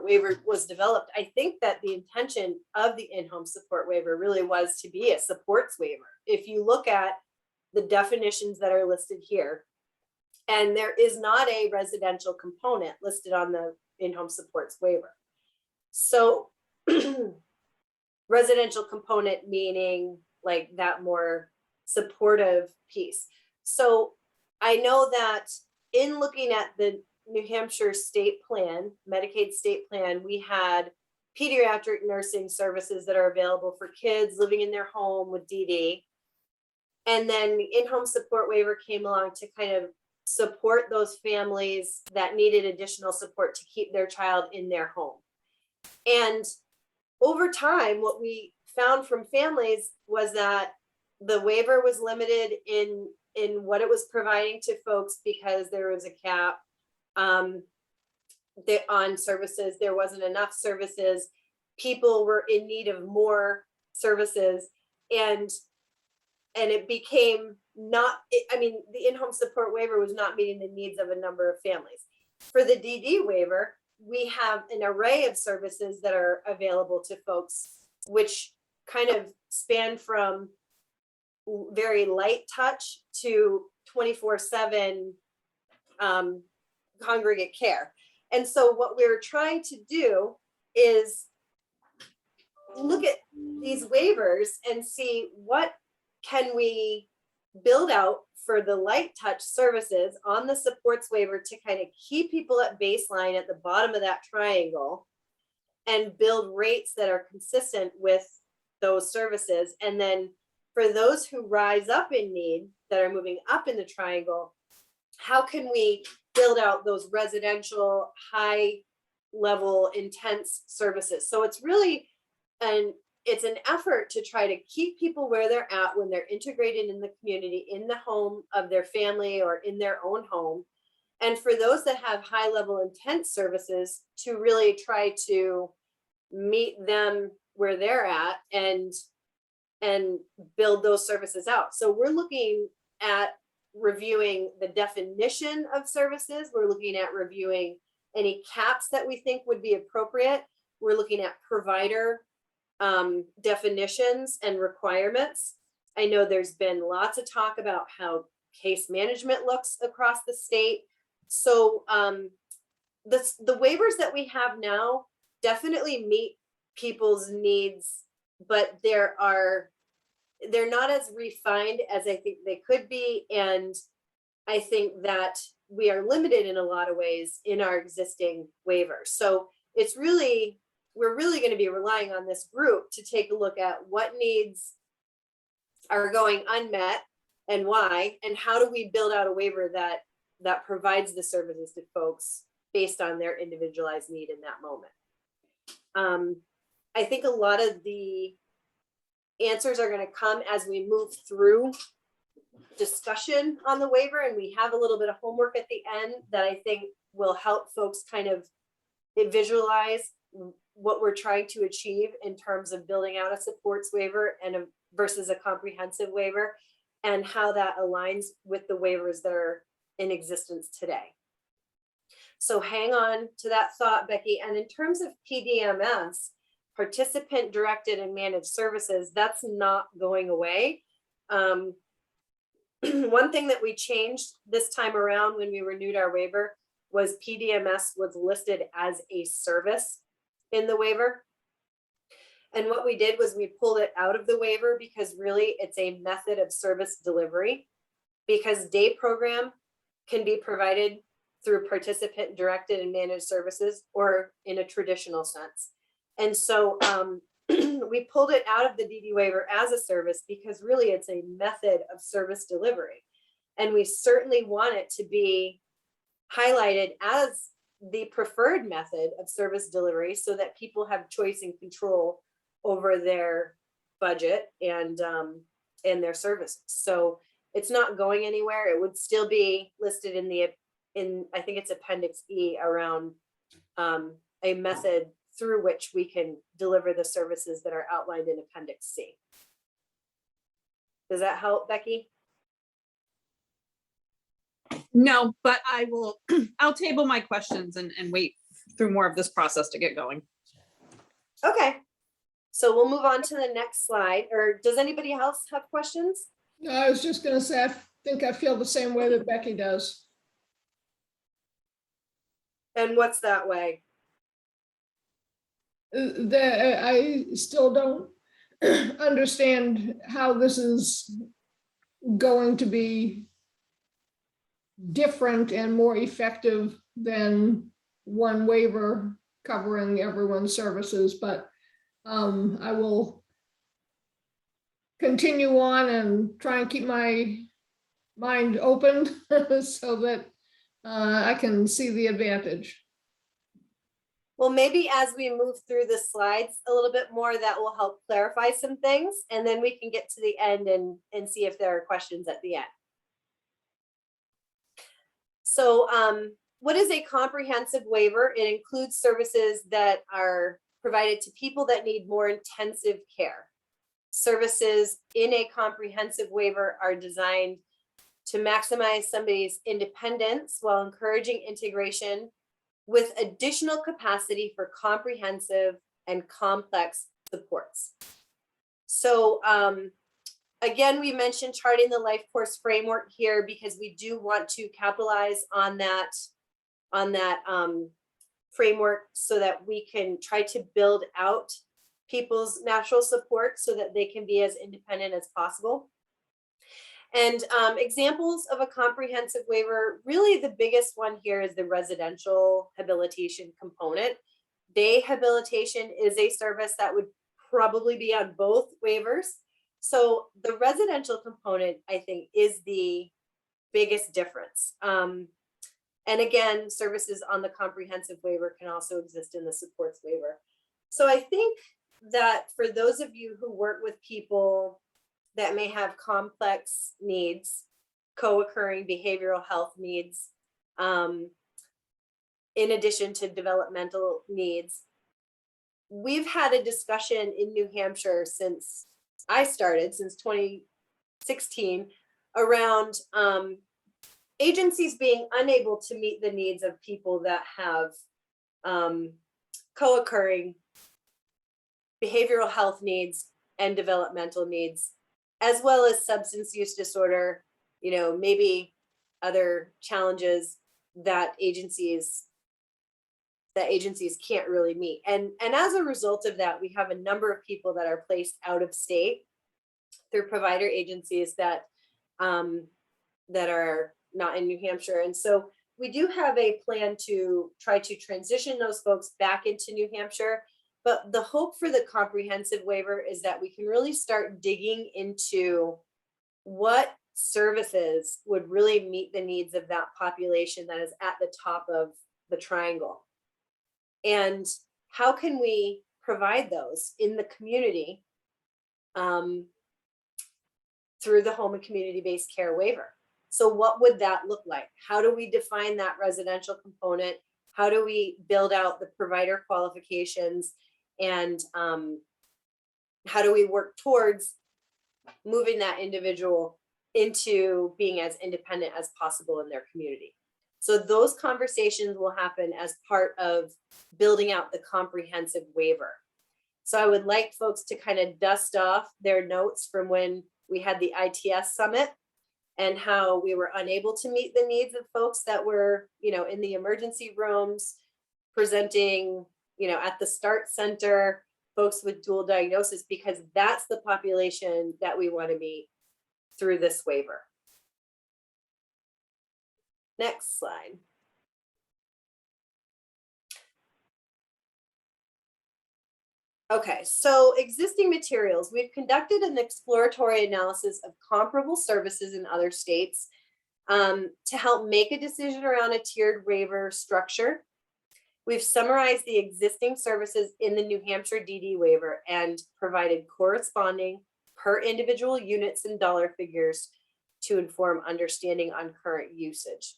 waiver was developed, I think that the intention of the in-home support waiver really was to be a supports waiver. If you look at the definitions that are listed here, and there is not a residential component listed on the in-home supports waiver. So residential component meaning like that more supportive piece. So I know that in looking at the New Hampshire state plan, Medicaid state plan, we had pediatric nursing services that are available for kids living in their home with DD. And then the in-home support waiver came along to kind of support those families that needed additional support to keep their child in their home. And over time, what we found from families was that the waiver was limited in what it was providing to folks because there was a cap on services. There wasn't enough services. People were in need of more services, and it became not, I mean, the in-home support waiver was not meeting the needs of a number of families. For the DD waiver, we have an array of services that are available to folks, which kind of span from very light touch to 24/7 congregate care. And so what we're trying to do is look at these waivers and see what can we build out for the light touch services on the supports waiver to kind of keep people at baseline at the bottom of that triangle and build rates that are consistent with those services. And then for those who rise up in need that are moving up in the triangle, how can we build out those residential high level intense services? So it's really it's an effort to try to keep people where they're at when they're integrated in the community, in the home of their family or in their own home. And for those that have high level intense services, to really try to meet them where they're at and build those services out. So we're looking at reviewing the definition of services. We're looking at reviewing any caps that we think would be appropriate. We're looking at provider definitions and requirements. I know there's been lots of talk about how case management looks across the state. So the waivers that we have now definitely meet people's needs, but they're not as refined as I think they could be. And I think that we are limited in a lot of ways in our existing waivers. So it's really, we're really going to be relying on this group to take a look at what needs are going unmet and why, and how do we build out a waiver that provides the services to folks based on their individualized need in that moment. I think a lot of the answers are going to come as we move through discussion on the waiver, and we have a little bit of homework at the end that I think will help folks kind of visualize what we're trying to achieve in terms of building out a supports waiver and versus a comprehensive waiver, and how that aligns with the waivers that are in existence today. So hang on to that thought, Becky. And in terms of PDMS, participant directed and managed services, that's not going away. One thing that we changed this time around when we renewed our waiver was PDMS was listed as a service in the waiver. And what we did was we pulled it out of the waiver because really it's a method of service delivery. because day program can be provided through participant directed and managed services or in a traditional sense. And so we pulled it out of the DD waiver as a service because really it's a method of service delivery. And we certainly want it to be highlighted as the preferred method of service delivery so that people have choice and control over their budget and their services. So it's not going anywhere. It would still be listed in I think it's Appendix E around a method through which we can deliver the services that are outlined in Appendix C. Does that help, Becky? No, but I will, I'll table my questions and wait through more of this process to get going. Okay, so we'll move on to the next slide. Or does anybody else have questions? No, I was just gonna say, I think I feel the same way that Becky does. And what's that way? That I still don't understand how this is going to be different and more effective than one waiver covering everyone's services, but I will continue on and try and keep my mind open so that I can see the advantage. Well, maybe as we move through the slides a little bit more, that will help clarify some things, and then we can get to the end and see if there are questions at the end. So what is a comprehensive waiver? It includes services that are provided to people that need more intensive care. Services in a comprehensive waiver are designed to maximize somebody's independence while encouraging integration with additional capacity for comprehensive and complex supports. So again, we mentioned charting the life course framework here because we do want to capitalize on that framework so that we can try to build out people's natural support so that they can be as independent as possible. And examples of a comprehensive waiver, really the biggest one here is the residential habilitation component. Day habilitation is a service that would probably be on both waivers. So the residential component, I think, is the biggest difference. And again, services on the comprehensive waiver can also exist in the supports waiver. So I think that for those of you who work with people that may have complex needs, co-occurring behavioral health needs, in addition to developmental needs, we've had a discussion in New Hampshire since I started, since 2016, around agencies being unable to meet the needs of people that have co-occurring behavioral health needs and developmental needs, as well as substance use disorder, you know, maybe other challenges that agencies can't really meet. And as a result of that, we have a number of people that are placed out of state through provider agencies that are not in New Hampshire. And so we do have a plan to try to transition those folks back into New Hampshire. But the hope for the comprehensive waiver is that we can really start digging into what services would really meet the needs of that population that is at the top of the triangle. And how can we provide those in the community through the home and community-based care waiver? So what would that look like? How do we define that residential component? How do we build out the provider qualifications? And how do we work towards moving that individual into being as independent as possible in their community? So those conversations will happen as part of building out the comprehensive waiver. So I would like folks to kind of dust off their notes from when we had the ITS summit and how we were unable to meet the needs of folks that were, you know, in the emergency rooms, presenting, you know, at the START center, folks with dual diagnosis, because that's the population that we want to meet through this waiver. Next slide. Okay, so existing materials. We've conducted an exploratory analysis of comparable services in other states to help make a decision around a tiered waiver structure. We've summarized the existing services in the New Hampshire DD waiver and provided corresponding per individual units and dollar figures to inform understanding on current usage.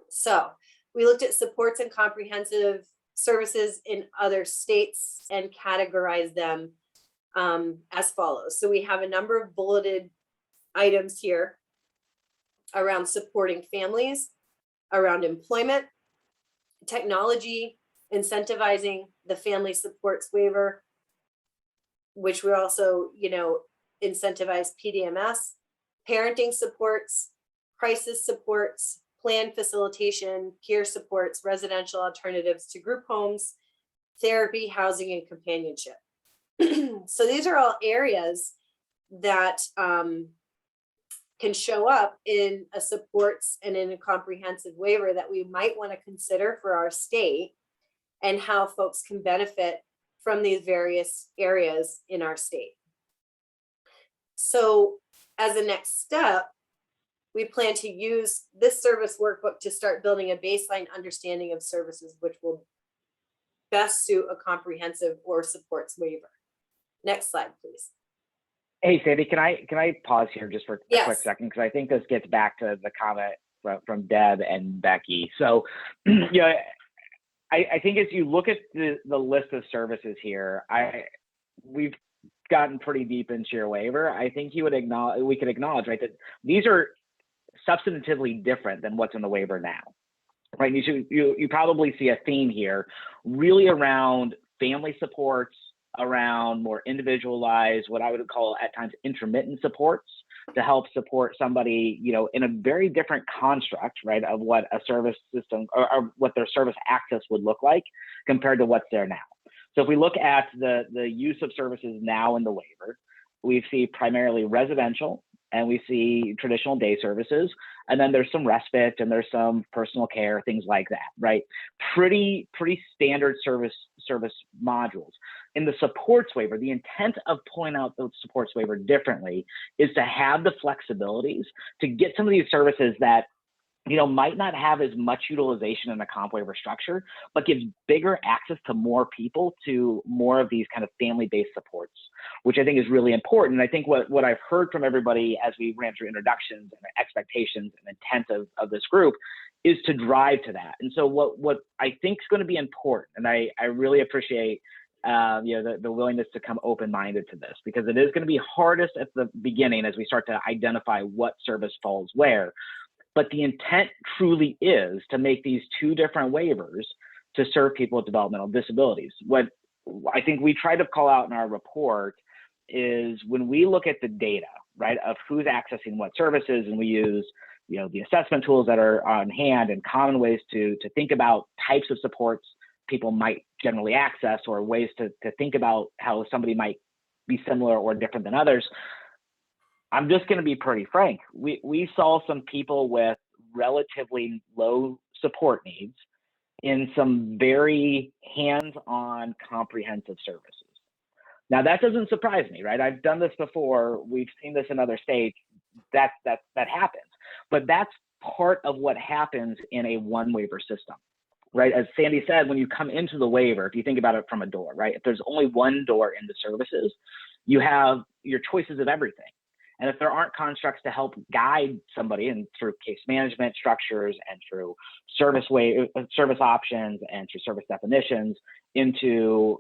So we looked at supports and comprehensive services in other states and categorized them as follows. So we have a number of bulleted items here around supporting families, around employment, technology, incentivizing the family supports waiver, which we also, incentivize PDMS, parenting supports, crisis supports, plan facilitation, peer supports, residential alternatives to group homes, therapy, housing, and companionship. So these are all areas that can show up in a supports and in a comprehensive waiver that we might want to consider for our state and how folks can benefit from these various areas in our state. So as a next step, we plan to use this service workbook to start building a baseline understanding of services which will best suit a comprehensive or supports waiver. Next slide, please. Hey, Sandy, can I pause here just for a Yes. quick second? Because I think this gets back to the comment from Deb and Becky. So, I think as you look at the list of services here, we've gotten pretty deep into your waiver. I think we could acknowledge, right, that these are substantively different than what's in the waiver now, right? You probably see a theme here, really around family supports, around more individualized, what I would call at times intermittent supports to help support somebody, in a very different construct, right, of what a service system or what their service access would look like compared to what's there now. So if we look at the use of services now in the waiver, we see primarily residential and we see traditional day services, and then there's some respite and there's some personal care, things like that, right? Pretty standard service modules. In the supports waiver, the intent of pulling out the supports waiver differently is to have the flexibilities to get some of these services that might not have as much utilization in the comp waiver structure, but gives bigger access to more people to more of these kind of family-based supports, which I think is really important. And I think what I've heard from everybody as we ran through introductions and expectations and intent of this group is to drive to that. And so what I think is going to be important, and I really appreciate the willingness to come open-minded to this, because it is going to be hardest at the beginning as we start to identify what service falls where. But the intent truly is to make these two different waivers to serve people with developmental disabilities. What I think we try to call out in our report is when we look at the data, right, of who's accessing what services, and we use the assessment tools that are on hand and common ways to think about types of supports people might generally access, or ways to think about how somebody might be similar or different than others. I'm just going to be pretty frank. We saw some people with relatively low support needs in some very hands-on comprehensive services. Now that doesn't surprise me, right? I've done this before. We've seen this in other states. That happens, but that's part of what happens in a one waiver system, right? As Sandy said, when you come into the waiver, if you think about it from a door, right? If there's only one door into services, you have your choices of everything. And if there aren't constructs to help guide somebody and through case management structures and through service options and through service definitions into,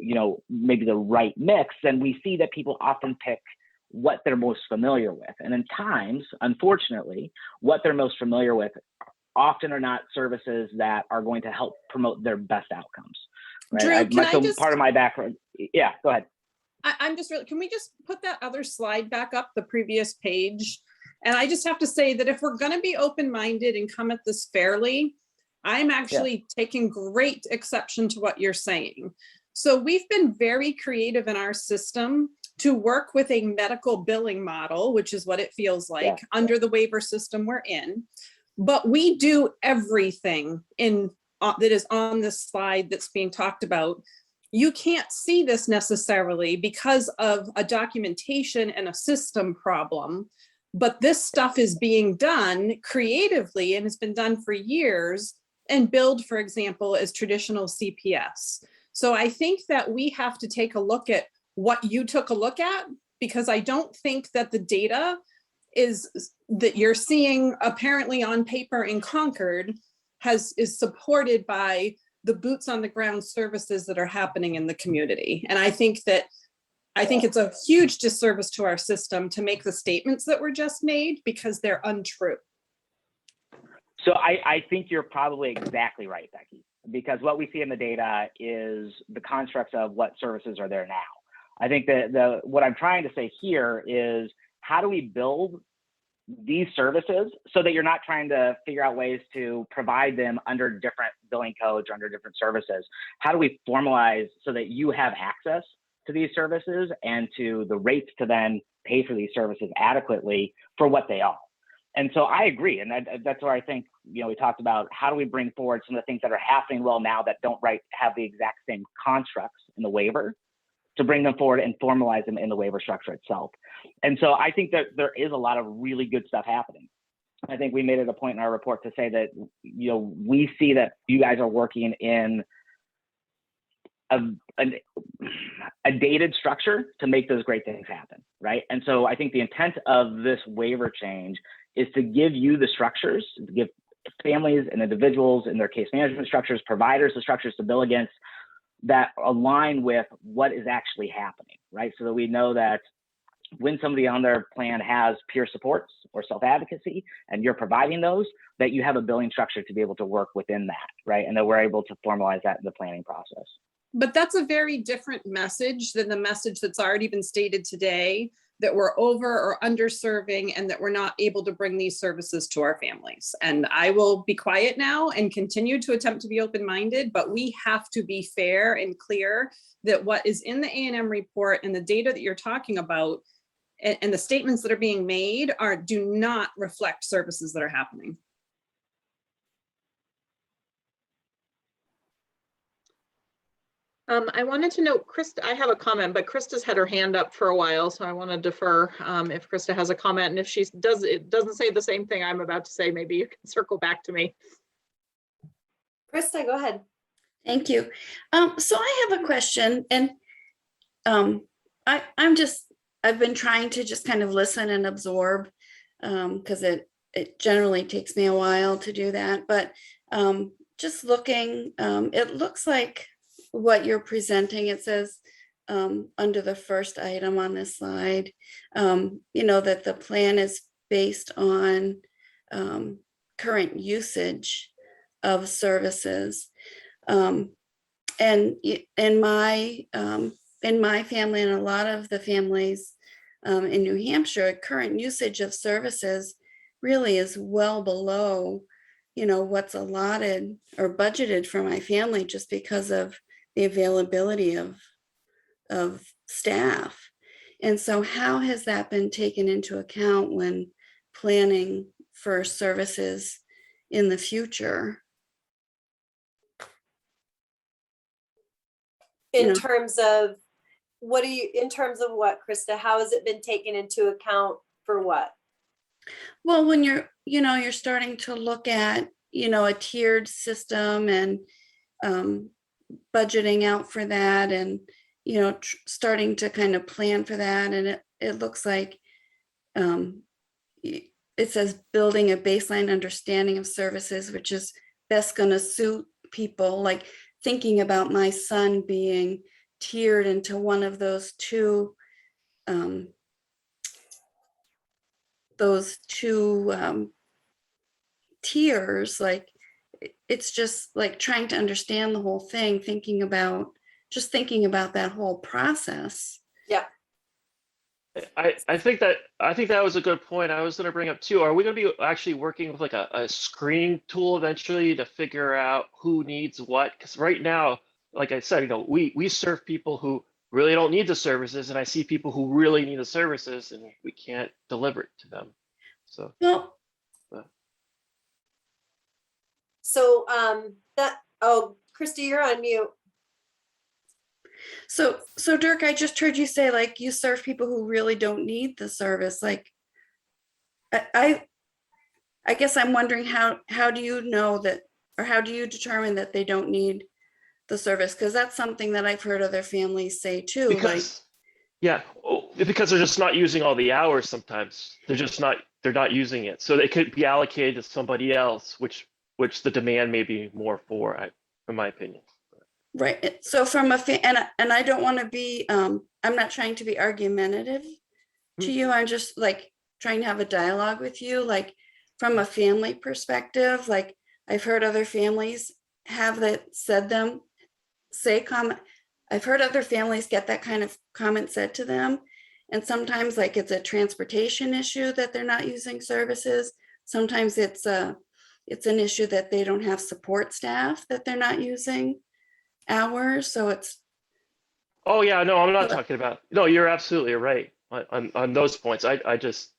maybe the right mix, then we see that people often pick what they're most familiar with. And in times, unfortunately, what they're most familiar with often are not services that are going to help promote their best outcomes. Right? Drew, part of my background. Yeah, go ahead. Can we just put that other slide back up, the previous page? And I just have to say that if we're going to be open-minded and come at this fairly, I'm actually taking great exception to what you're saying. So we've been very creative in our system to work with a medical billing model, which is what it feels like under the waiver system we're in. but we do everything that is on this slide that's being talked about. You can't see this necessarily because of a documentation and a system problem, but this stuff is being done creatively and has been done for years, and billed, for example, as traditional CPS. So I think that we have to take a look at what you took a look at, because I don't think that the data that you're seeing apparently on paper in Concord is supported by the boots on the ground services that are happening in the community. And I think it's a huge disservice to our system to make the statements that were just made, because they're untrue. So I think you're probably exactly right, Becky, because what we see in the data is the constructs of what services are there now. I think that what I'm trying to say here is, how do we build these services so that you're not trying to figure out ways to provide them under different billing codes or under different services? How do we formalize so that you have access to these services and to the rates to then pay for these services adequately for what they are? And so I agree. And that's where I think, we talked about how do we bring forward some of the things that are happening well now that don't have the exact same constructs in the waiver, to bring them forward and formalize them in the waiver structure itself. And so I think that there is a lot of really good stuff happening. I think we made it a point in our report to say that, we see that you guys are working in a dated structure to make those great things happen, right? And so I think the intent of this waiver change is to give you the structures, to give families and individuals in their case management structures, providers the structures to bill against that align with what is actually happening, right? So that we know that when somebody on their plan has peer supports or self-advocacy, and you're providing those, that you have a billing structure to be able to work within that, right? And that we're able to formalize that in the planning process. But that's a very different message than the message that's already been stated today, that we're over or underserving and that we're not able to bring these services to our families. And I will be quiet now and continue to attempt to be open-minded, but we have to be fair and clear that what is in the A&M report and the data that you're talking about and the statements that are being made do not reflect services that are happening. I wanted to know, Krista, I have a comment, but Krista's had her hand up for a while, so I want to defer if Krista has a comment. And if she doesn't say the same thing I'm about to say, maybe you can circle back to me. Krista, go ahead. Thank you. So I have a question, and I've been trying to just kind of listen and absorb, because it generally takes me a while to do that. But just looking, it looks like what you're presenting, it says under the first item on this slide, that the plan is based on current usage of services. And in my family and a lot of the families in New Hampshire, current usage of services really is well below, what's allotted or budgeted for my family, just because of the availability of staff. And so how has that been taken into account when planning for services in the future? In terms of what, Krista? How has it been taken into account for what? Well, when you're starting to look at, a tiered system and budgeting out for that, and, starting to kind of plan for that. And it looks like it says building a baseline understanding of services, which is best going to suit people, like thinking about my son being tiered into one of those two tiers. Like, it's just like trying to understand the whole thing, thinking about that whole process. Yeah. I think that was a good point. I was going to bring up too. Are we going to be actually working with like a screening tool eventually to figure out who needs what? Because right now, like I said, we serve people who really don't need the services, and I see people who really need the services, and we can't deliver it to them. So. Well, So Krista, you're on mute. So Dirk, I just heard you say like you serve people who really don't need the service. Like I guess I'm wondering how do you know that, or how do you determine that they don't need the service? Because that's something that I've heard other families say too. Because because they're just not using all the hours sometimes. They're not using it. So they could be allocated to somebody else, which the demand may be more for, in my opinion. Right. So from and I don't want to be, I'm not trying to be argumentative to you. I'm just like trying to have a dialogue with you. Like from a family perspective, like I've heard other families have that I've heard other families get that kind of comment said to them. And sometimes like it's a transportation issue that they're not using services. Sometimes it's an issue that they don't have support staff that they're not using hours. So it's. Oh yeah, no, I'm not talking about, no, you're absolutely right on those points. I just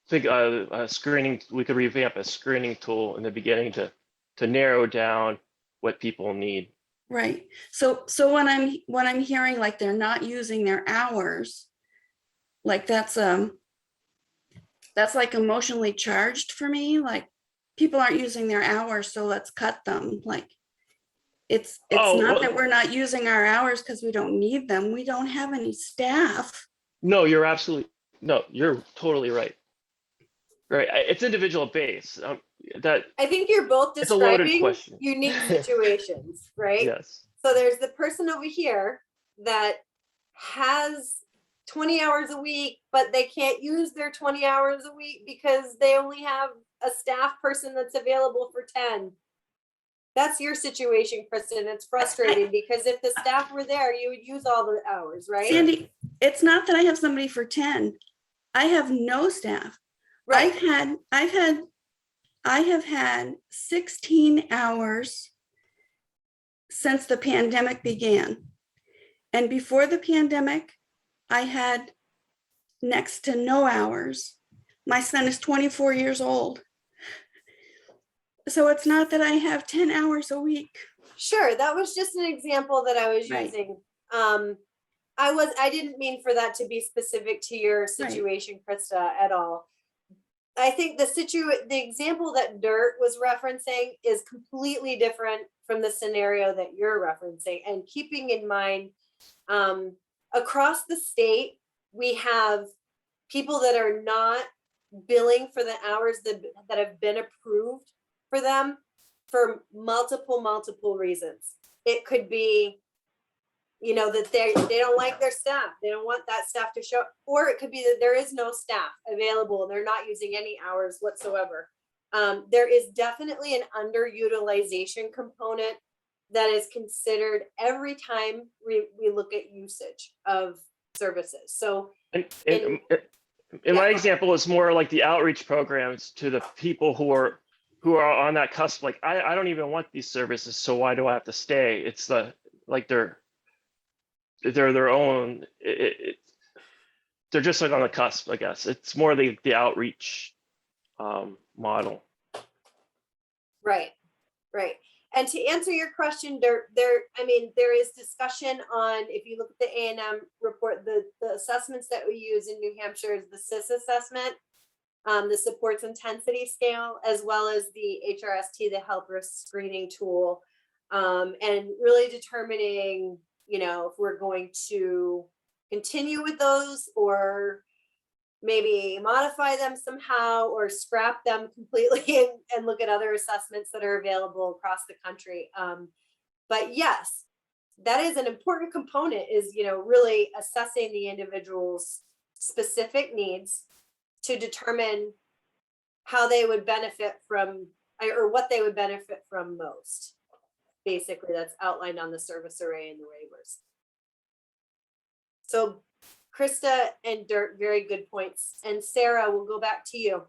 think a screening, we could revamp a screening tool in the beginning to narrow down what people need. Right. So when I'm hearing like they're not using their hours, like that's like emotionally charged for me. Like people aren't using their hours, so let's cut them. Like it's not that we're not using our hours because we don't need them. We don't have any staff. No, you're totally right. Right. It's individual based. I think you're both describing unique situations, right? Yes. So there's the person over here that has 20 hours a week, but they can't use their 20 hours a week because they only have a staff person that's available for 10. That's your situation, Kristen. It's frustrating because if the staff were there, you would use all the hours, right? Sandy, it's not that I have somebody for 10. I have no staff. Right. I have had 16 hours since the pandemic began. And before the pandemic, I had next to no hours. My son is 24 years old. So it's not that I have 10 hours a week. Sure, that was just an example that I was using. I didn't mean for that to be specific to your situation, Krista, at all. I think the example that Dirk was referencing is completely different from the scenario that you're referencing. And keeping in mind, across the state, we have people that are not billing for the hours that have been approved for them for multiple reasons. It could be, that they don't like their staff. They don't want that staff to show, or it could be that there is no staff available and they're not using any hours whatsoever. There is definitely an underutilization component that is considered every time we look at usage of services. So in my example, it's more like the outreach programs to the people who are on that cusp. Like, I don't even want these services, so why do I have to stay? It's they're their own, they're just like on the cusp, I guess. It's more the outreach model. Right. And to answer your question, there is discussion on, if you look at the A&M report, the assessments that we use in New Hampshire is the SIS assessment, the supports intensity scale, as well as the HRST, the health risk screening tool, and really determining, if we're going to continue with those or maybe modify them somehow or scrap them completely and look at other assessments that are available across the country. But yes, that is an important component, is, really assessing the individual's specific needs to determine how they would benefit from, or what they would benefit from most. Basically, that's outlined on the service array and the waivers. So Krista and Dirk, very good points. And Sarah, we'll go back to you.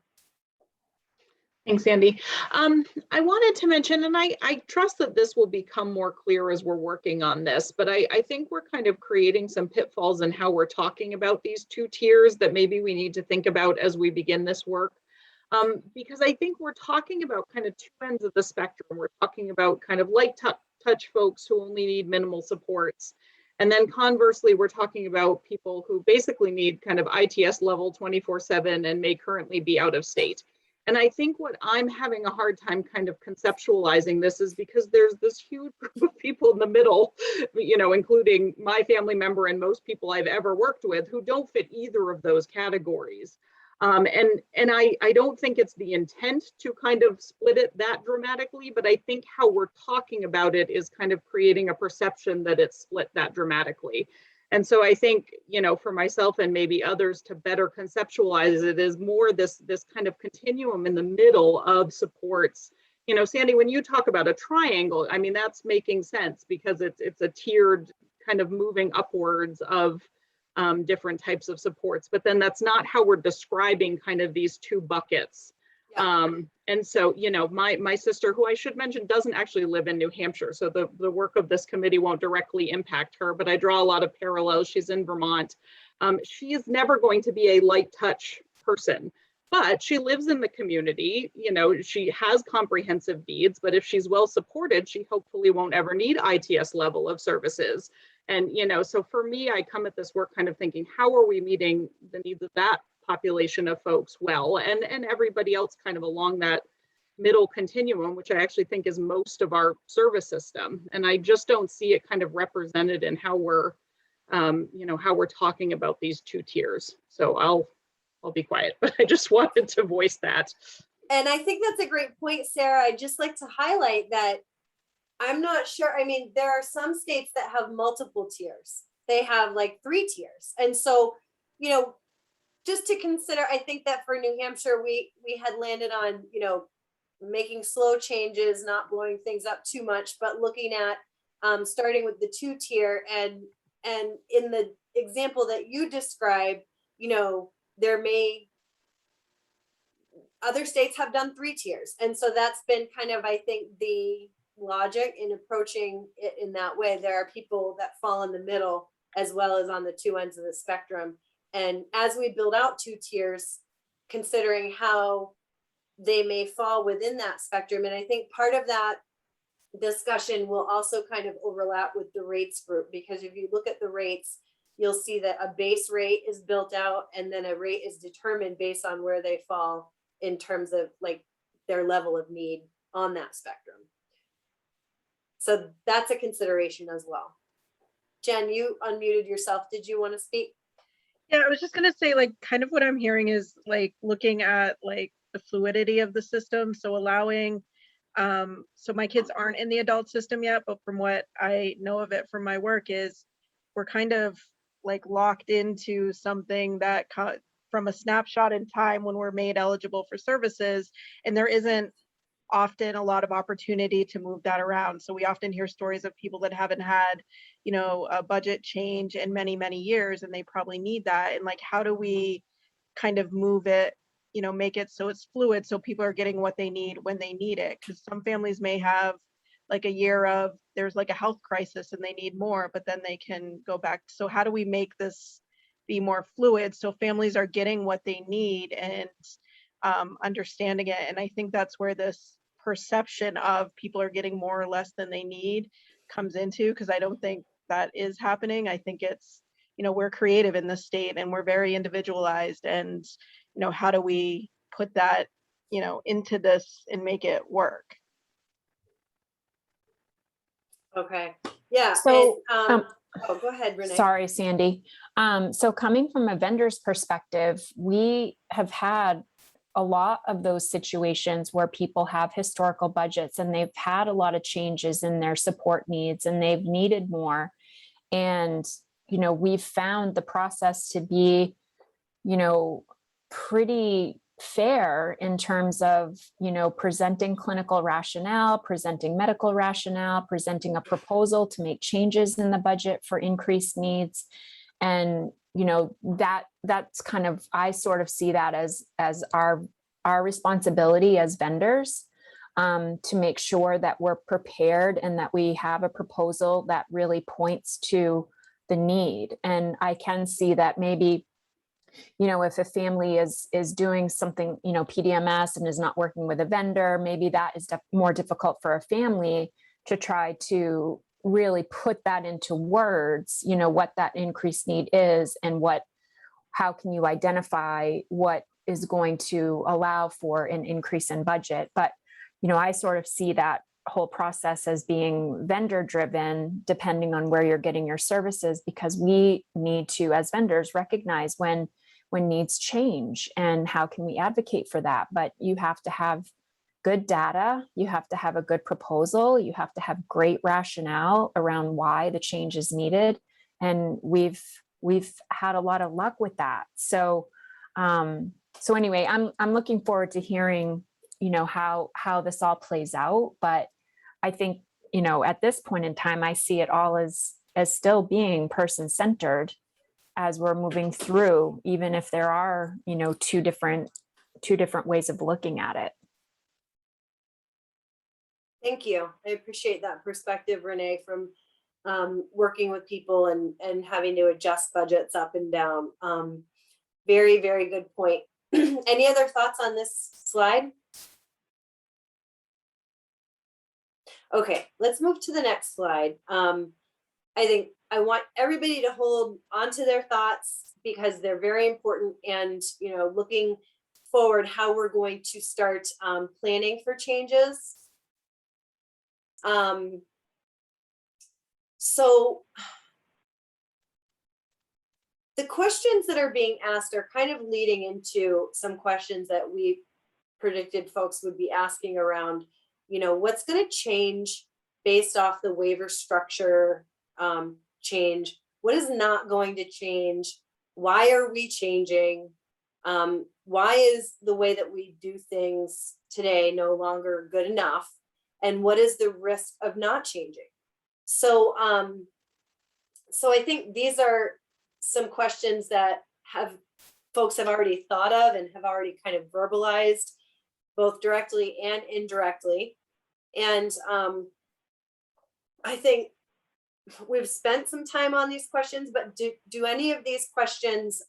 Thanks, Andy. I wanted to mention, and I trust that this will become more clear as we're working on this, but I think we're kind of creating some pitfalls in how we're talking about these two tiers that maybe we need to think about as we begin this work. Because I think we're talking about kind of two ends of the spectrum. We're talking about kind of light touch folks who only need minimal supports. And then conversely, we're talking about people who basically need kind of ITS level 24/7 and may currently be out of state. And I think what I'm having a hard time kind of conceptualizing this is because there's this huge group of people in the middle, you know, including my family member and most people I've ever worked with who don't fit either of those categories. And I don't think it's the intent to kind of split it that dramatically, but I think how we're talking about it is kind of creating a perception that it's split that dramatically. And so I think, you know, for myself and maybe others to better conceptualize it is more this kind of continuum in the middle of supports. You know, Sandy, when you talk about a triangle, I mean, that's making sense because it's a tiered kind of moving upwards of different types of supports, but then that's not how we're describing kind of these two buckets. Yeah. And so, you know, my sister, who I should mention, doesn't actually live in New Hampshire. So the work of this committee won't directly impact her, but I draw a lot of parallels. She's in Vermont. She is never going to be a light touch person, but she lives in the community. You know, she has comprehensive needs, but if she's well supported, she hopefully won't ever need ITS level of services. And, you know, so for me, I come at this work kind of thinking, how are we meeting the needs of that population of folks well, and everybody else kind of along that middle continuum, which I actually think is most of our service system. And I just don't see it kind of represented in how we're, you know, how we're talking about these two tiers. So I'll be quiet, but I just wanted to voice that. And I think that's a great point, Sarah. I'd just like to highlight that I'm not sure. I mean, there are some states that have multiple tiers. They have like 3 tiers. And so, you know, just to consider, I think that for New Hampshire, we had landed on, you know, making slow changes, not blowing things up too much, but looking at starting with the 2 tier. And in the example that you described, you know, other states have done 3 tiers. And so that's been kind of, I think, the logic in approaching it in that way. There are people that fall in the middle as well as on the 2 ends of the spectrum. And as we build out 2 tiers, considering how they may fall within that spectrum, and I think part of that discussion will also kind of overlap with the rates group, because if you look at the rates, you'll see that a base rate is built out and then a rate is determined based on where they fall in terms of like their level of need on that spectrum. So that's a consideration as well. Jen, you unmuted yourself. Did you want to speak? Yeah, I was just gonna say, like, kind of what I'm hearing is like looking at like the fluidity of the system. So allowing, so my kids aren't in the adult system yet, but from what I know of it from my work is we're kind of like locked into something that from a snapshot in time when we're made eligible for services, and there isn't often a lot of opportunity to move that around. So we often hear stories of people that haven't had, you know, a budget change in many, many years, and they probably need that. And like, how do we kind of move it, you know, make it so it's fluid, so people are getting what they need when they need it? Because some families may have like a year of, there's like a health crisis and they need more, but then they can go back. So how do we make this be more fluid so families are getting what they need and understanding it? And I think that's where this perception of people are getting more or less than they need comes into, because I don't think that is happening. I think it's, you know, we're creative in this state and we're very individualized, and, you know, how do we put that, you know, into this and make it work? Okay. Yeah. So, and, oh, go ahead, Renee. Sorry, Sandy. So coming from a vendor's perspective, we have had a lot of those situations where people have historical budgets and they've had a lot of changes in their support needs and they've needed more. And, you know, we've found the process to be, you know, pretty fair in terms of, you know, presenting clinical rationale, presenting medical rationale, presenting a proposal to make changes in the budget for increased needs. And, you know, that's kind of, I sort of see that as our responsibility as vendors, to make sure that we're prepared and that we have a proposal that really points to the need. And I can see that maybe if a family is doing something, PDMS and is not working with a vendor, maybe that is more difficult for a family to try to really put that into words, what that increased need is and how can you identify what is going to allow for an increase in budget. But, I sort of see that whole process as being vendor driven, depending on where you're getting your services, because we need to, as vendors, recognize when needs change and how can we advocate for that. But you have to have good data, you have to have a good proposal, you have to have great rationale around why the change is needed. And we've had a lot of luck with that. So anyway, I'm looking forward to hearing, how this all plays out. But I think, at this point in time, I see it all as still being person-centered as we're moving through, even if there are, two different ways of looking at it. Thank you. I appreciate that perspective, Renee, from working with people and having to adjust budgets up and down. Very, very good point. Any other thoughts on this slide? Okay, let's move to the next slide. I think I want everybody to hold onto their thoughts because they're very important, and looking forward how we're going to start planning for changes. So the questions that are being asked are kind of leading into some questions that we predicted folks would be asking around, what's going to change based off the waiver structure change? What is not going to change? Why are we changing? Why is the way that we do things today no longer good enough? And what is the risk of not changing? So I think these are some questions that folks have already thought of and have already kind of verbalized, both directly and indirectly. And I think we've spent some time on these questions, but do any of these questions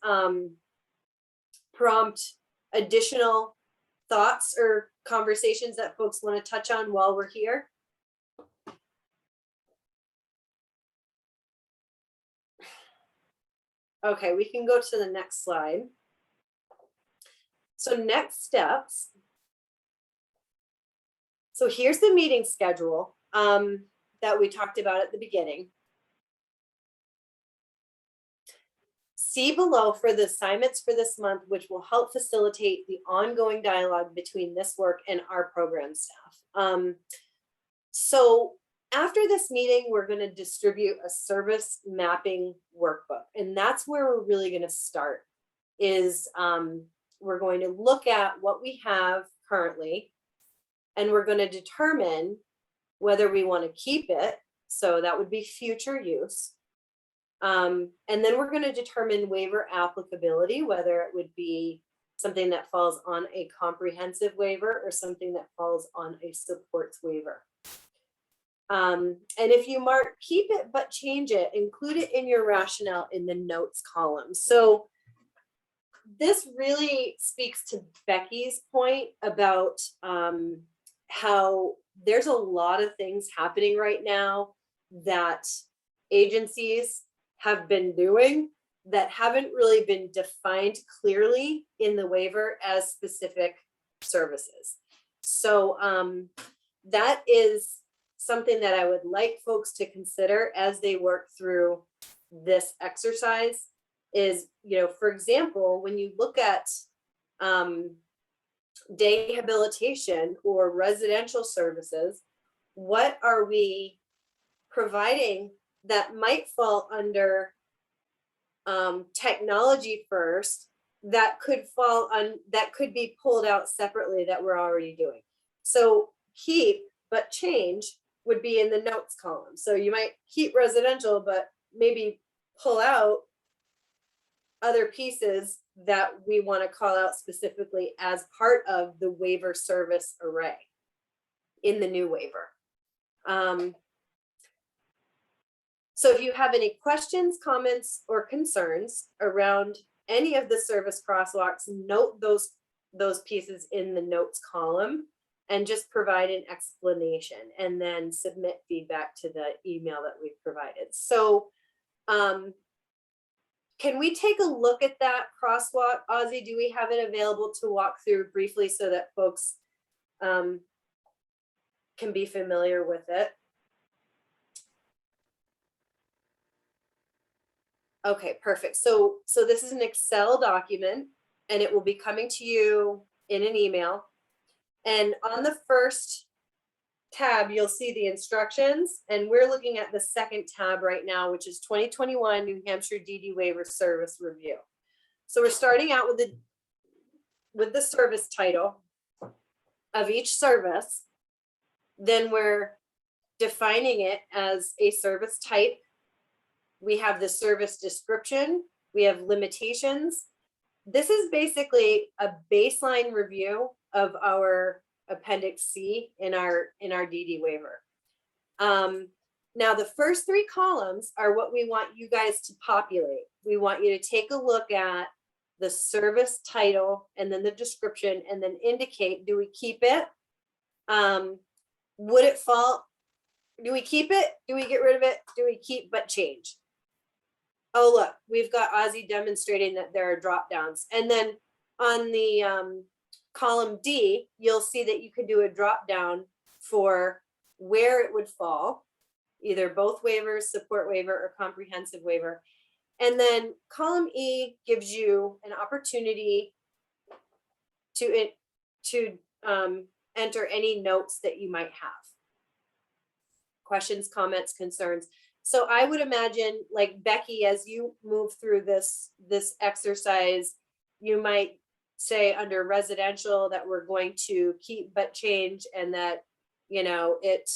prompt additional thoughts or conversations that folks want to touch on while we're here? Okay, we can go to the next slide. So next steps. So here's the meeting schedule that we talked about at the beginning. See below for the assignments for this month, which will help facilitate the ongoing dialogue between this work and our program staff. So after this meeting, we're going to distribute a service mapping workbook. And that's where we're really going to start is we're going to look at what we have currently, and we're going to determine whether we want to keep it. So that would be future use. And then we're going to determine waiver applicability, whether it would be something that falls on a comprehensive waiver or something that falls on a supports waiver. And if you mark keep it but change it, include it in your rationale in the notes column. So this really speaks to Becky's point about how there's a lot of things happening right now that agencies have been doing that haven't really been defined clearly in the waiver as specific services. So that is something that I would like folks to consider as they work through this exercise is, for example, when you look at day habilitation or residential services, what are we providing that might fall under technology first that could fall on, that could be pulled out separately that we're already doing. So keep but change would be in the notes column. So you might keep residential, but maybe pull out other pieces that we want to call out specifically as part of the waiver service array in the new waiver. So if you have any questions, comments, or concerns around any of the service crosswalks, note those pieces in the notes column and just provide an explanation and then submit feedback to the email that we've provided. So can we take a look at that crosswalk? Ozzy, do we have it available to walk through briefly so that folks can be familiar with it? Okay, perfect. So this is an Excel document and it will be coming to you in an email. And on the first tab, you'll see the instructions, and we're looking at the second tab right now, which is 2021 New Hampshire DD Waiver Service Review. So we're starting out with the service title of each service. Then we're defining it as a service type. We have the service description. We have limitations. This is basically a baseline review of our Appendix C in our DD waiver. Now the first three columns are what we want you guys to populate. We want you to take a look at the service title and then the description and then indicate, do we keep it? Would it fall? Do we keep it? Do we get rid of it? Do we keep but change? Oh, look, we've got Ozzy demonstrating that there are drop downs. And then on the column D, you'll see that you can do a drop down for where it would fall, either both waivers, support waiver or comprehensive waiver. And then column E gives you an opportunity to enter any notes that you might have. Questions, comments, concerns. So I would imagine, like Becky, as you move through this exercise, you might say under residential that we're going to keep but change, and that, you know, it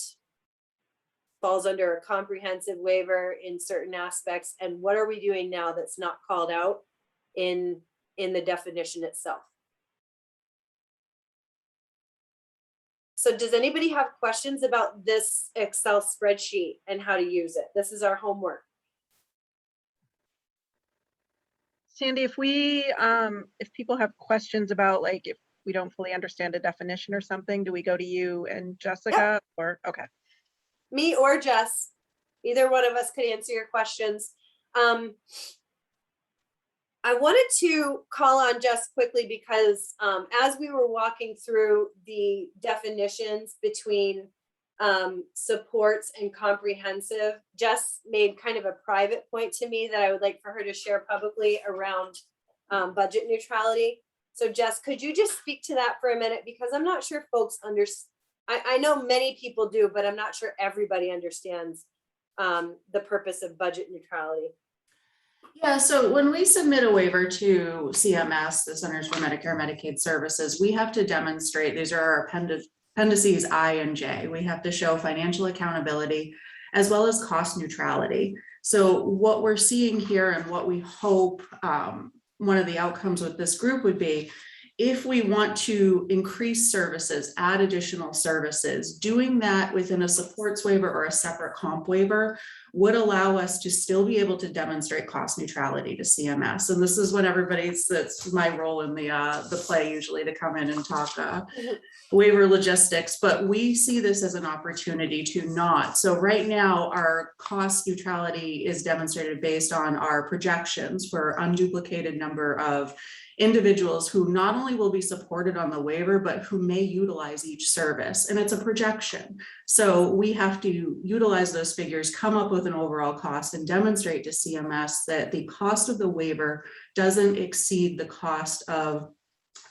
falls under a comprehensive waiver in certain aspects. And what are we doing now that's not called out in the definition itself? So does anybody have questions about this Excel spreadsheet and how to use it? This is our homework. Sandy, if people have questions about, like, if we don't fully understand a definition or something, do we go to you and Jessica? Yep. Or okay. Me or Jess, either one of us could answer your questions. I wanted to call on Jess quickly because as we were walking through the definitions between supports and comprehensive, Jess made kind of a private point to me that I would like for her to share publicly around budget neutrality. So Jess, could you just speak to that for a minute? Because I'm not sure folks understand. I know many people do, but I'm not sure everybody understands the purpose of budget neutrality. Yeah, so when we submit a waiver to CMS, the Centers for Medicare and Medicaid Services, we have to demonstrate, these are our appendices I and J. We have to show financial accountability as well as cost neutrality. So what we're seeing here and what we hope one of the outcomes with this group would be, if we want to increase services, add additional services, doing that within a supports waiver or a separate comp waiver would allow us to still be able to demonstrate cost neutrality to CMS. And this is when that's my role in the play usually, to come in and talk waiver logistics, but we see this as an opportunity to not. So right now our cost neutrality is demonstrated based on our projections for unduplicated number of individuals who not only will be supported on the waiver, but who may utilize each service. And it's a projection. So we have to utilize those figures, come up with an overall cost, and demonstrate to CMS that the cost of the waiver doesn't exceed the cost of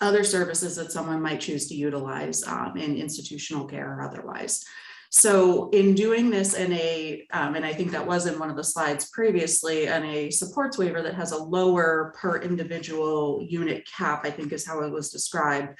other services that someone might choose to utilize in institutional care or otherwise. So in doing this in and I think that was in one of the slides previously, in a supports waiver that has a lower per individual unit cap, I think is how it was described,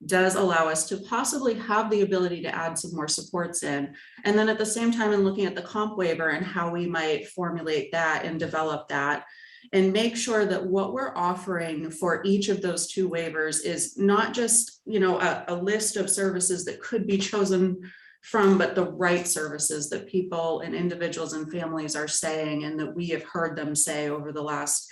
does allow us to possibly have the ability to add some more supports in. And then at the same time, in looking at the comp waiver and how we might formulate that and develop that, and make sure that what we're offering for each of those two waivers is not just, you know, a list of services that could be chosen from, but the right services that people and individuals and families are saying, and that we have heard them say over the last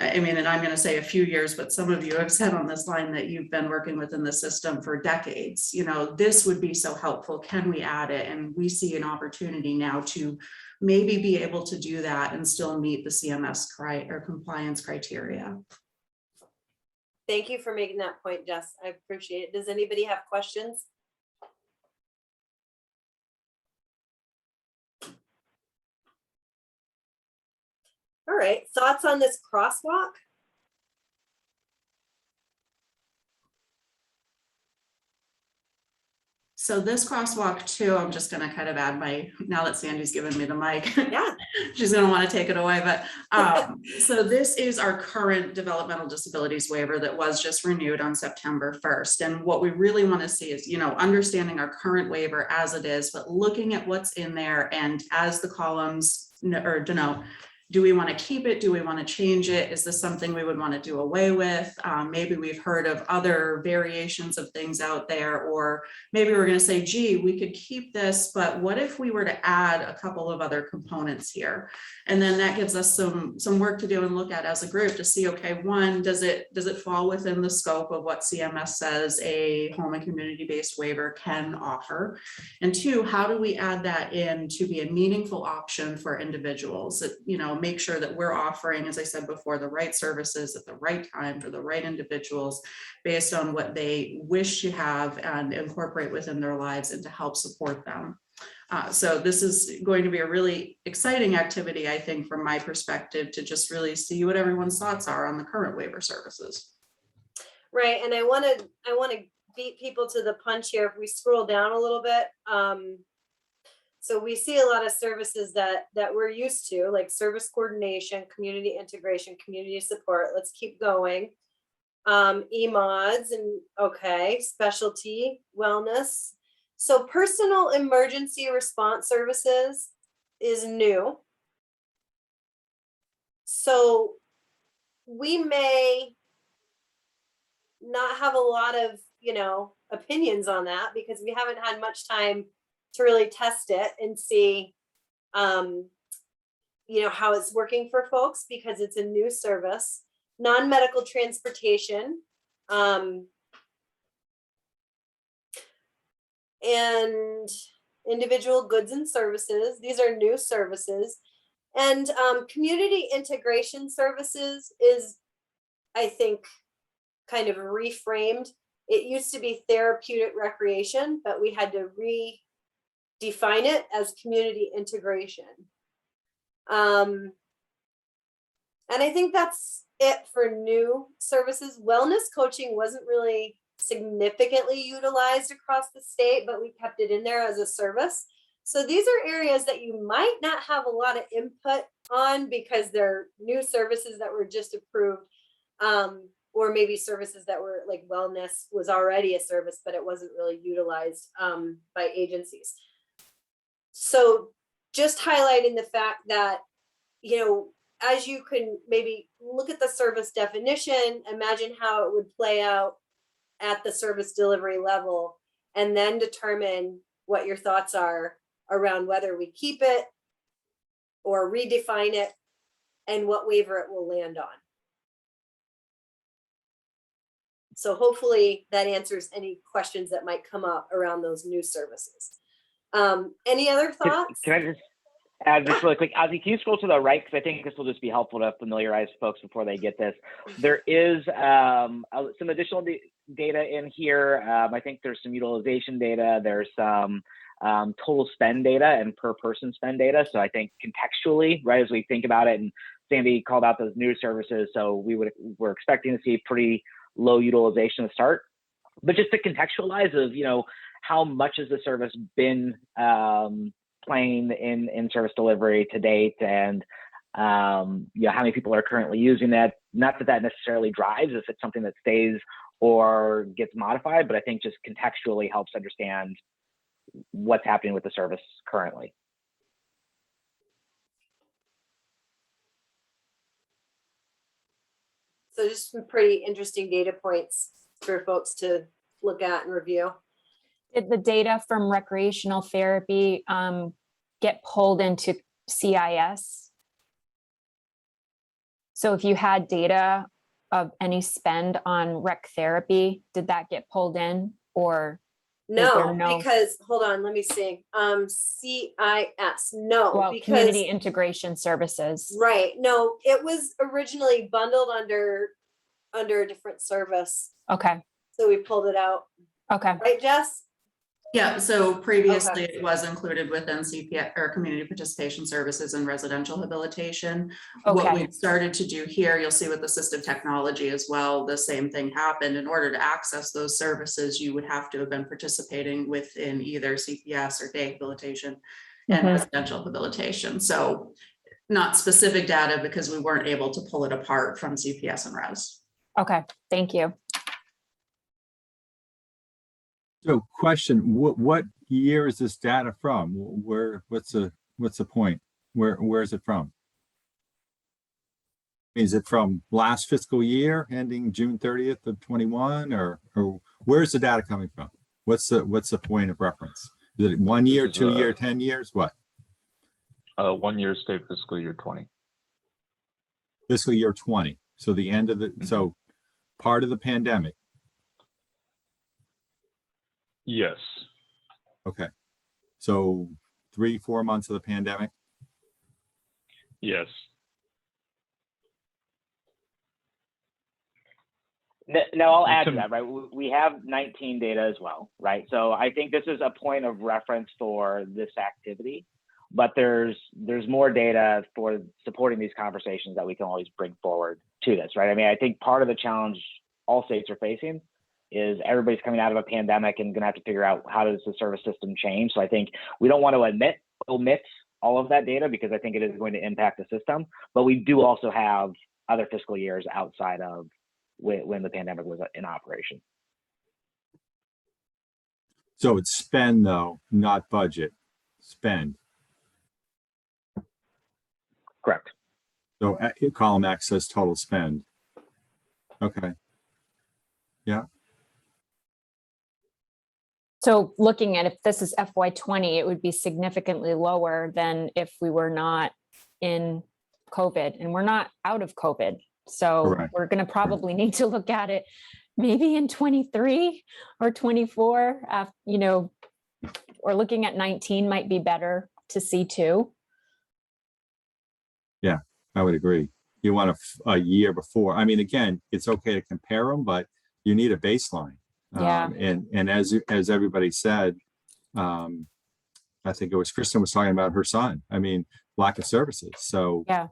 I mean, and I'm going to say a few years, but some of you have said on this line that you've been working within the system for decades. You know, this would be so helpful. Can we add it? And we see an opportunity now to maybe be able to do that and still meet the CMS compliance criteria. Thank you for making that point, Jess. I appreciate it. Does anybody have questions? All right, thoughts on this crosswalk? So this crosswalk too, I'm just going to kind of add now that Sandy's given me the mic, yeah, she's going to want to take it away. But so this is our current developmental disabilities waiver that was just renewed on September 1st. And what we really want to see is, you know, understanding our current waiver as it is, but looking at what's in there and as the columns denote, do we want to keep it? Do we want to change it? Is this something we would want to do away with? Maybe we've heard of other variations of things out there, or maybe we're going to say, gee, we could keep this, but what if we were to add a couple of other components here? And then that gives us some work to do and look at as a group to see, okay, one, does it fall within the scope of what CMS says a home and community-based waiver can offer? And two, how do we add that in to be a meaningful option for individuals that, you know, make sure that we're offering, as I said before, the right services at the right time for the right individuals based on what they wish to have and incorporate within their lives and to help support them. So this is going to be a really exciting activity, I think, from my perspective, to just really see what everyone's thoughts are on the current waiver services. Right, and I want to beat people to the punch here. If we scroll down a little bit, so we see a lot of services that we're used to, like service coordination, community integration, community support. Let's keep going. EMODs and okay, specialty wellness. So personal emergency response services is new. So we may not have a lot of, you know, opinions on that because we haven't had much time to really test it and see, you know, how it's working for folks because it's a new service. Non-medical transportation, and individual goods and services. These are new services. And community integration services is, I think, kind of reframed. It used to be therapeutic recreation, but we had to redefine it as community integration. And I think that's it for new services. Wellness coaching wasn't really significantly utilized across the state, but we kept it in there as a service. So these are areas that you might not have a lot of input on because they're new services that were just approved, or maybe services that were like wellness was already a service, but it wasn't really utilized by agencies. So just highlighting the fact that, you know, as you can maybe look at the service definition, imagine how it would play out at the service delivery level, and then determine what your thoughts are around whether we keep it or redefine it and what waiver it will land on. So hopefully that answers any questions that might come up around those new services. Any other thoughts? Can I just add this really quick? Ozzy, can you scroll to the right? Because I think this will just be helpful to familiarize folks before they get this. There is some additional data in here. I think there's some utilization data. There's some total spend data and per person spend data. So I think contextually, right, as we think about it, and Sandy called out those new services. So we're expecting to see pretty low utilization to start. But just to contextualize of, you know, how much has the service been playing in service delivery to date, and you know, how many people are currently using that. Not that that necessarily drives if it's something that stays or gets modified, but I think just contextually helps understand what's happening with the service currently. So just some pretty interesting data points for folks to look at and review. Did the data from recreational therapy get pulled into CIS? So if you had data of any spend on rec therapy, did that get pulled in or? No, no- because, hold on, let me see. CIS, no, Well, because, community integration services. right, no, it was originally bundled under a different service. Okay, So we pulled it out, okay, right, Jess? Yeah, so previously Okay. it was included within CPS or community participation services and residential habilitation. What Okay. we've started to do here, you'll see with assistive technology as well, the same thing happened. In order to access those services, you would have to have been participating within either CPS or day habilitation and Mhm. residential habilitation. So not specific data because we weren't able to pull it apart from CPS and res. okay, thank you. So question, what year is this data from? What's the point? Where is it from? Is it from last fiscal year ending June 30th of 21 or where's the data coming from? What's the point of reference? Is it 1 year, This is, 2 year, 10 years? What? 1 year state fiscal year 20. Fiscal year 20. So the end of the, so part of the pandemic. Yes. Okay. So 3-4 months of the pandemic. Yes. No, I'll add to that, right? We have 19 data as well, right? So I think this is a point of reference for this activity, but there's more data for supporting these conversations that we can always bring forward to this, right? I mean, I think part of the challenge all states are facing is everybody's coming out of a pandemic and going to have to figure out how does the service system change. So I think we don't want to omit all of that data because I think it is going to impact the system, but we do also have other fiscal years outside of when the pandemic was in operation. So it's spend though, not budget. Spend. Correct. So column X says total spend. Okay. Yeah. So looking at if this is FY20, it would be significantly lower than if we were not in COVID, and we're not out of COVID. So Correct. we're going to probably need to look at it maybe in 23 or 24, you know, or looking at 19 might be better to see too. Yeah, I would agree. You want a year before. I mean, again, it's okay to compare them, but you need a baseline. Yeah. And as everybody said, I think it was Kristen was talking about her son. I mean, lack of services. So yeah.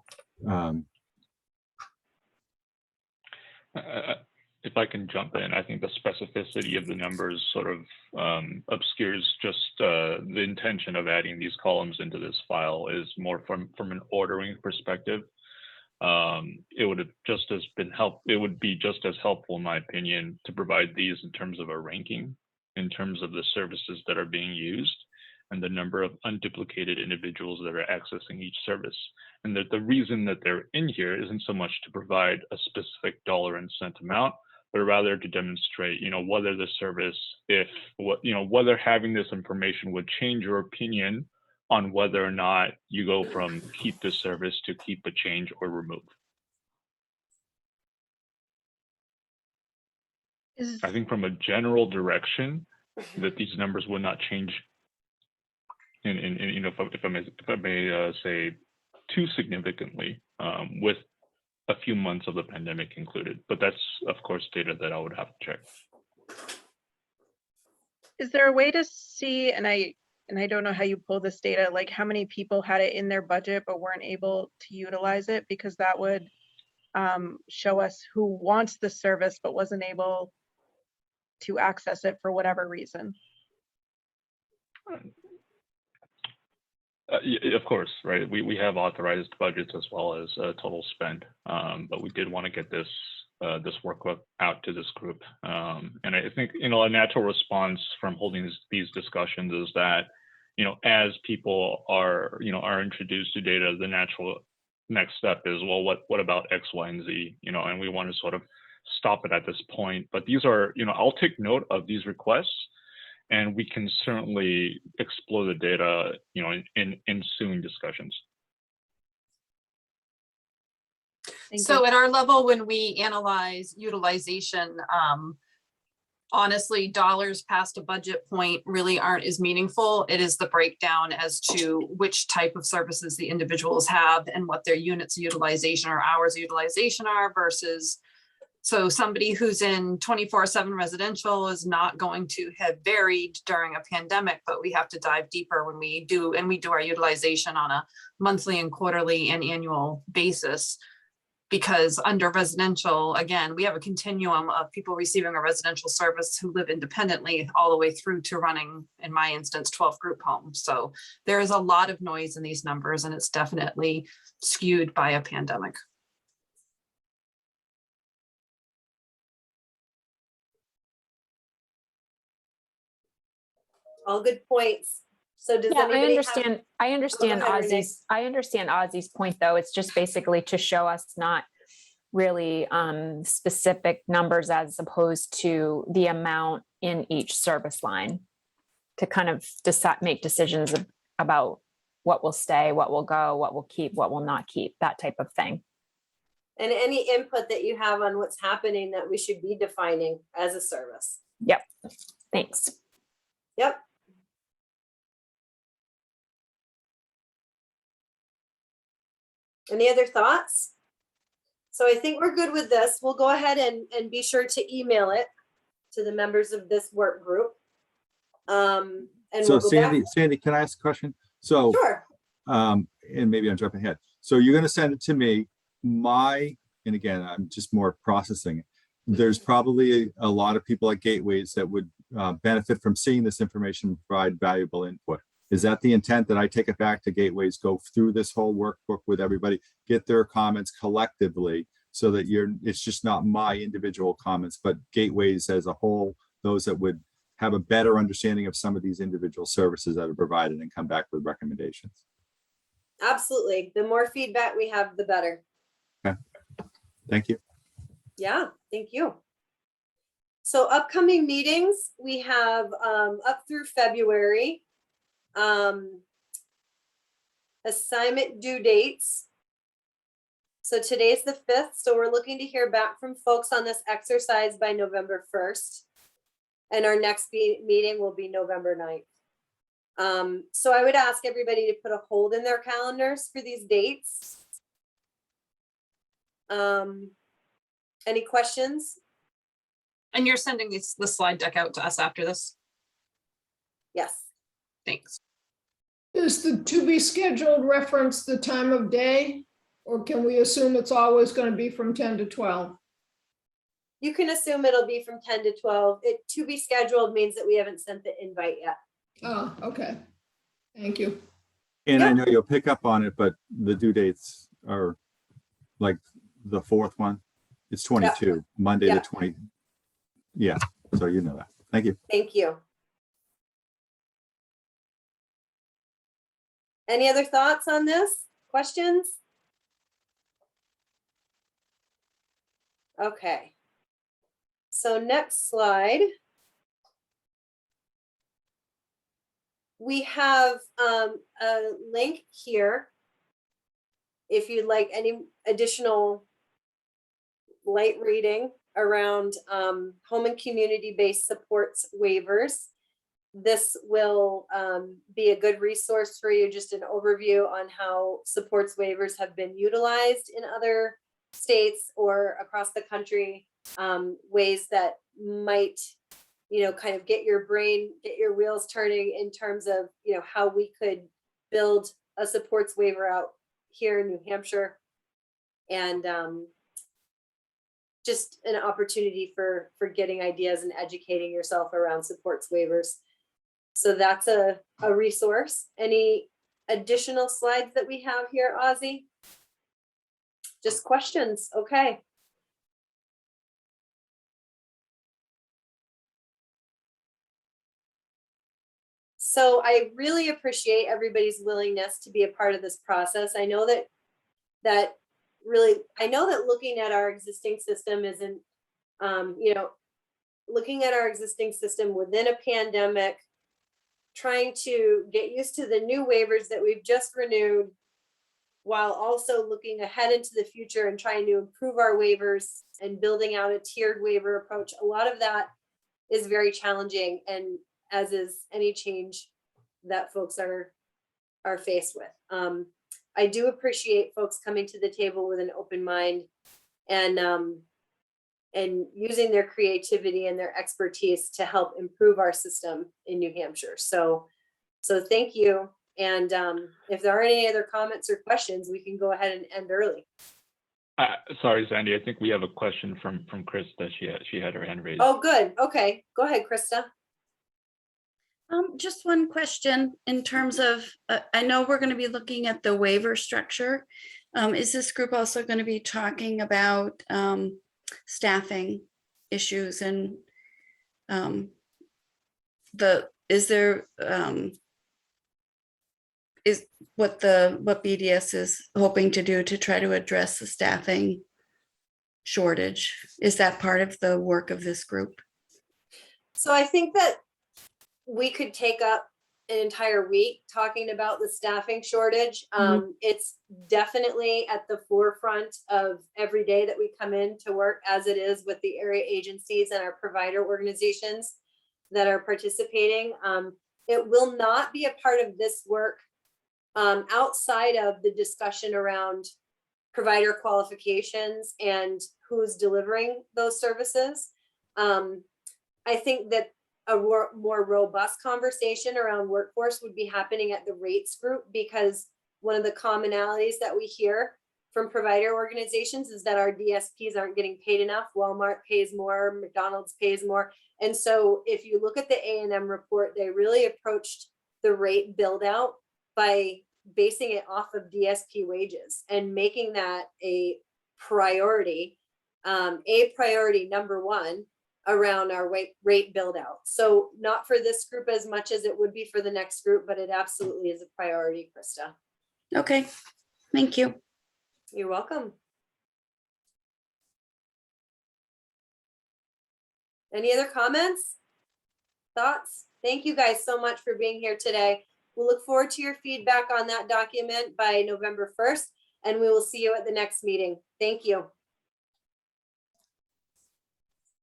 If I can jump in, I think the specificity of the numbers sort of obscures just the intention of adding these columns into this file is more from an ordering perspective. It would have just as been it would be just as helpful, in my opinion, to provide these in terms of a ranking, in terms of the services that are being used and the number of unduplicated individuals that are accessing each service. And that the reason that they're in here isn't so much to provide a specific dollar and cent amount, but rather to demonstrate, you know, whether the service, whether having this information would change your opinion on whether or not you go from keep the service to keep a change or remove. I think from a general direction that these numbers would not change in you know, if I may say too significantly with a few months of the pandemic included, but that's of course data that I would have to check. Is there a way to see, and I don't know how you pull this data, like how many people had it in their budget but weren't able to utilize it, because that would show us who wants the service but wasn't able to access it for whatever reason. Of course, right. We have authorized budgets as well as total spend, but we did want to get this workbook out to this group. And I think, you know, a natural response from holding these discussions is that, you know, as people are introduced to data, the natural next step is, well, what about X, Y, and Z, you know, and we want to sort of stop it at this point. But these are, you know, I'll take note of these requests, and we can certainly explore the data, you know, in ensuing discussions. So at our level, when we analyze utilization, honestly, dollars past a budget point really aren't as meaningful. It is the breakdown as to which type of services the individuals have and what their units of utilization or hours of utilization are versus. So somebody who's in 24/7 residential is not going to have varied during a pandemic, but we have to dive deeper when we do, and we do our utilization on a monthly and quarterly and annual basis. Because under residential, again, we have a continuum of people receiving a residential service who live independently all the way through to running, in my instance, 12 group homes. So there is a lot of noise in these numbers, and it's definitely skewed by a pandemic. All good points. So does anybody I understand ahead, Renee. I understand Ozzy's point, though. It's just basically to show us not really specific numbers as opposed to the amount in each service line to kind of make decisions about what will stay, what will go, what will keep, what will not keep, that type of thing. And any input that you have on what's happening that we should be defining as a service. Yep. Thanks. Yep. Any other thoughts? So I think we're good with this. We'll go ahead and be sure to email it to the members of this work group. And so we'll go Sandy, back. Sandy, can I ask a question? So, sure. And maybe I'm jumping ahead. So you're going to send it to me. And again, I'm just more processing it. There's probably a lot of people at Gateways that would benefit from seeing this information, provide valuable input. Is that the intent, that I take it back to Gateways, go through this whole workbook with everybody, get their comments collectively so that it's just not my individual comments, but Gateways as a whole, those that would have a better understanding of some of these individual services that are provided and come back with recommendations? Absolutely. The more feedback we have, the better. Okay. Thank you. Yeah, thank you. So upcoming meetings, we have up through February. Assignment due dates. So today's the 5th. So we're looking to hear back from folks on this exercise by November 1st. And our next meeting will be November 9th. So I would ask everybody to put a hold in their calendars for these dates. Any questions? And you're sending the slide deck out to us after this? Yes. Thanks. Is the to be scheduled reference the time of day, or can we assume it's always going to be from 10 to 12? You can assume it'll be from 10 to 12. It to be scheduled means that we haven't sent the invite yet. Oh, okay. Thank you. And I know you'll pick up on it, but the due dates are like the 4th one. It's 22, Monday the 20th. Yeah, so you know that. Thank you. Thank you. Any other thoughts on this? Questions? Okay. So next slide. We have a link here. If you'd like any additional light reading around home and community-based supports waivers. This will be a good resource for you, just an overview on how supports waivers have been utilized in other states or across the country, ways that might, kind of get your wheels turning in terms of, how we could build a supports waiver out here in New Hampshire. And just an opportunity for getting ideas and educating yourself around supports waivers. So that's a resource. Any additional slides that we have here, Ozzy? Just questions, okay. So I really appreciate everybody's willingness to be a part of this process. I know that looking at our existing system isn't, looking at our existing system within a pandemic, trying to get used to the new waivers that we've just renewed while also looking ahead into the future and trying to improve our waivers and building out a tiered waiver approach. A lot of that is very challenging, and as is any change that folks are faced with. I do appreciate folks coming to the table with an open mind and using their creativity and their expertise to help improve our system in New Hampshire. So thank you. And if there aren't any other comments or questions, we can go ahead and end early. Sorry, Sandy, I think we have a question from Krista. She had her hand raised. Oh, good. Okay, go ahead, Krista. Just one question in terms of, I know we're going to be looking at the waiver structure. Is this group also going to be talking about staffing issues and what BDS is hoping to do to try to address the staffing shortage? Is that part of the work of this group? So I think that we could take up an entire week talking about the staffing shortage. It's definitely at the forefront of every day that we come in to work, as it is with the area agencies and our provider organizations that are participating. It will not be a part of this work outside of the discussion around provider qualifications and who's delivering those services. I think that a more robust conversation around workforce would be happening at the rates group, because one of the commonalities that we hear from provider organizations is that our DSPs aren't getting paid enough. Walmart pays more, McDonald's pays more. And so if you look at the A&M report, they really approached the rate build out by basing it off of DSP wages and making that a priority number one around our rate build out. So not for this group as much as it would be for the next group, but it absolutely is a priority, Krista. Okay, thank you. You're welcome. Any other comments, thoughts? Thank you guys so much for being here today. We'll look forward to your feedback on that document by November 1st, and we will see you at the next meeting. Thank you.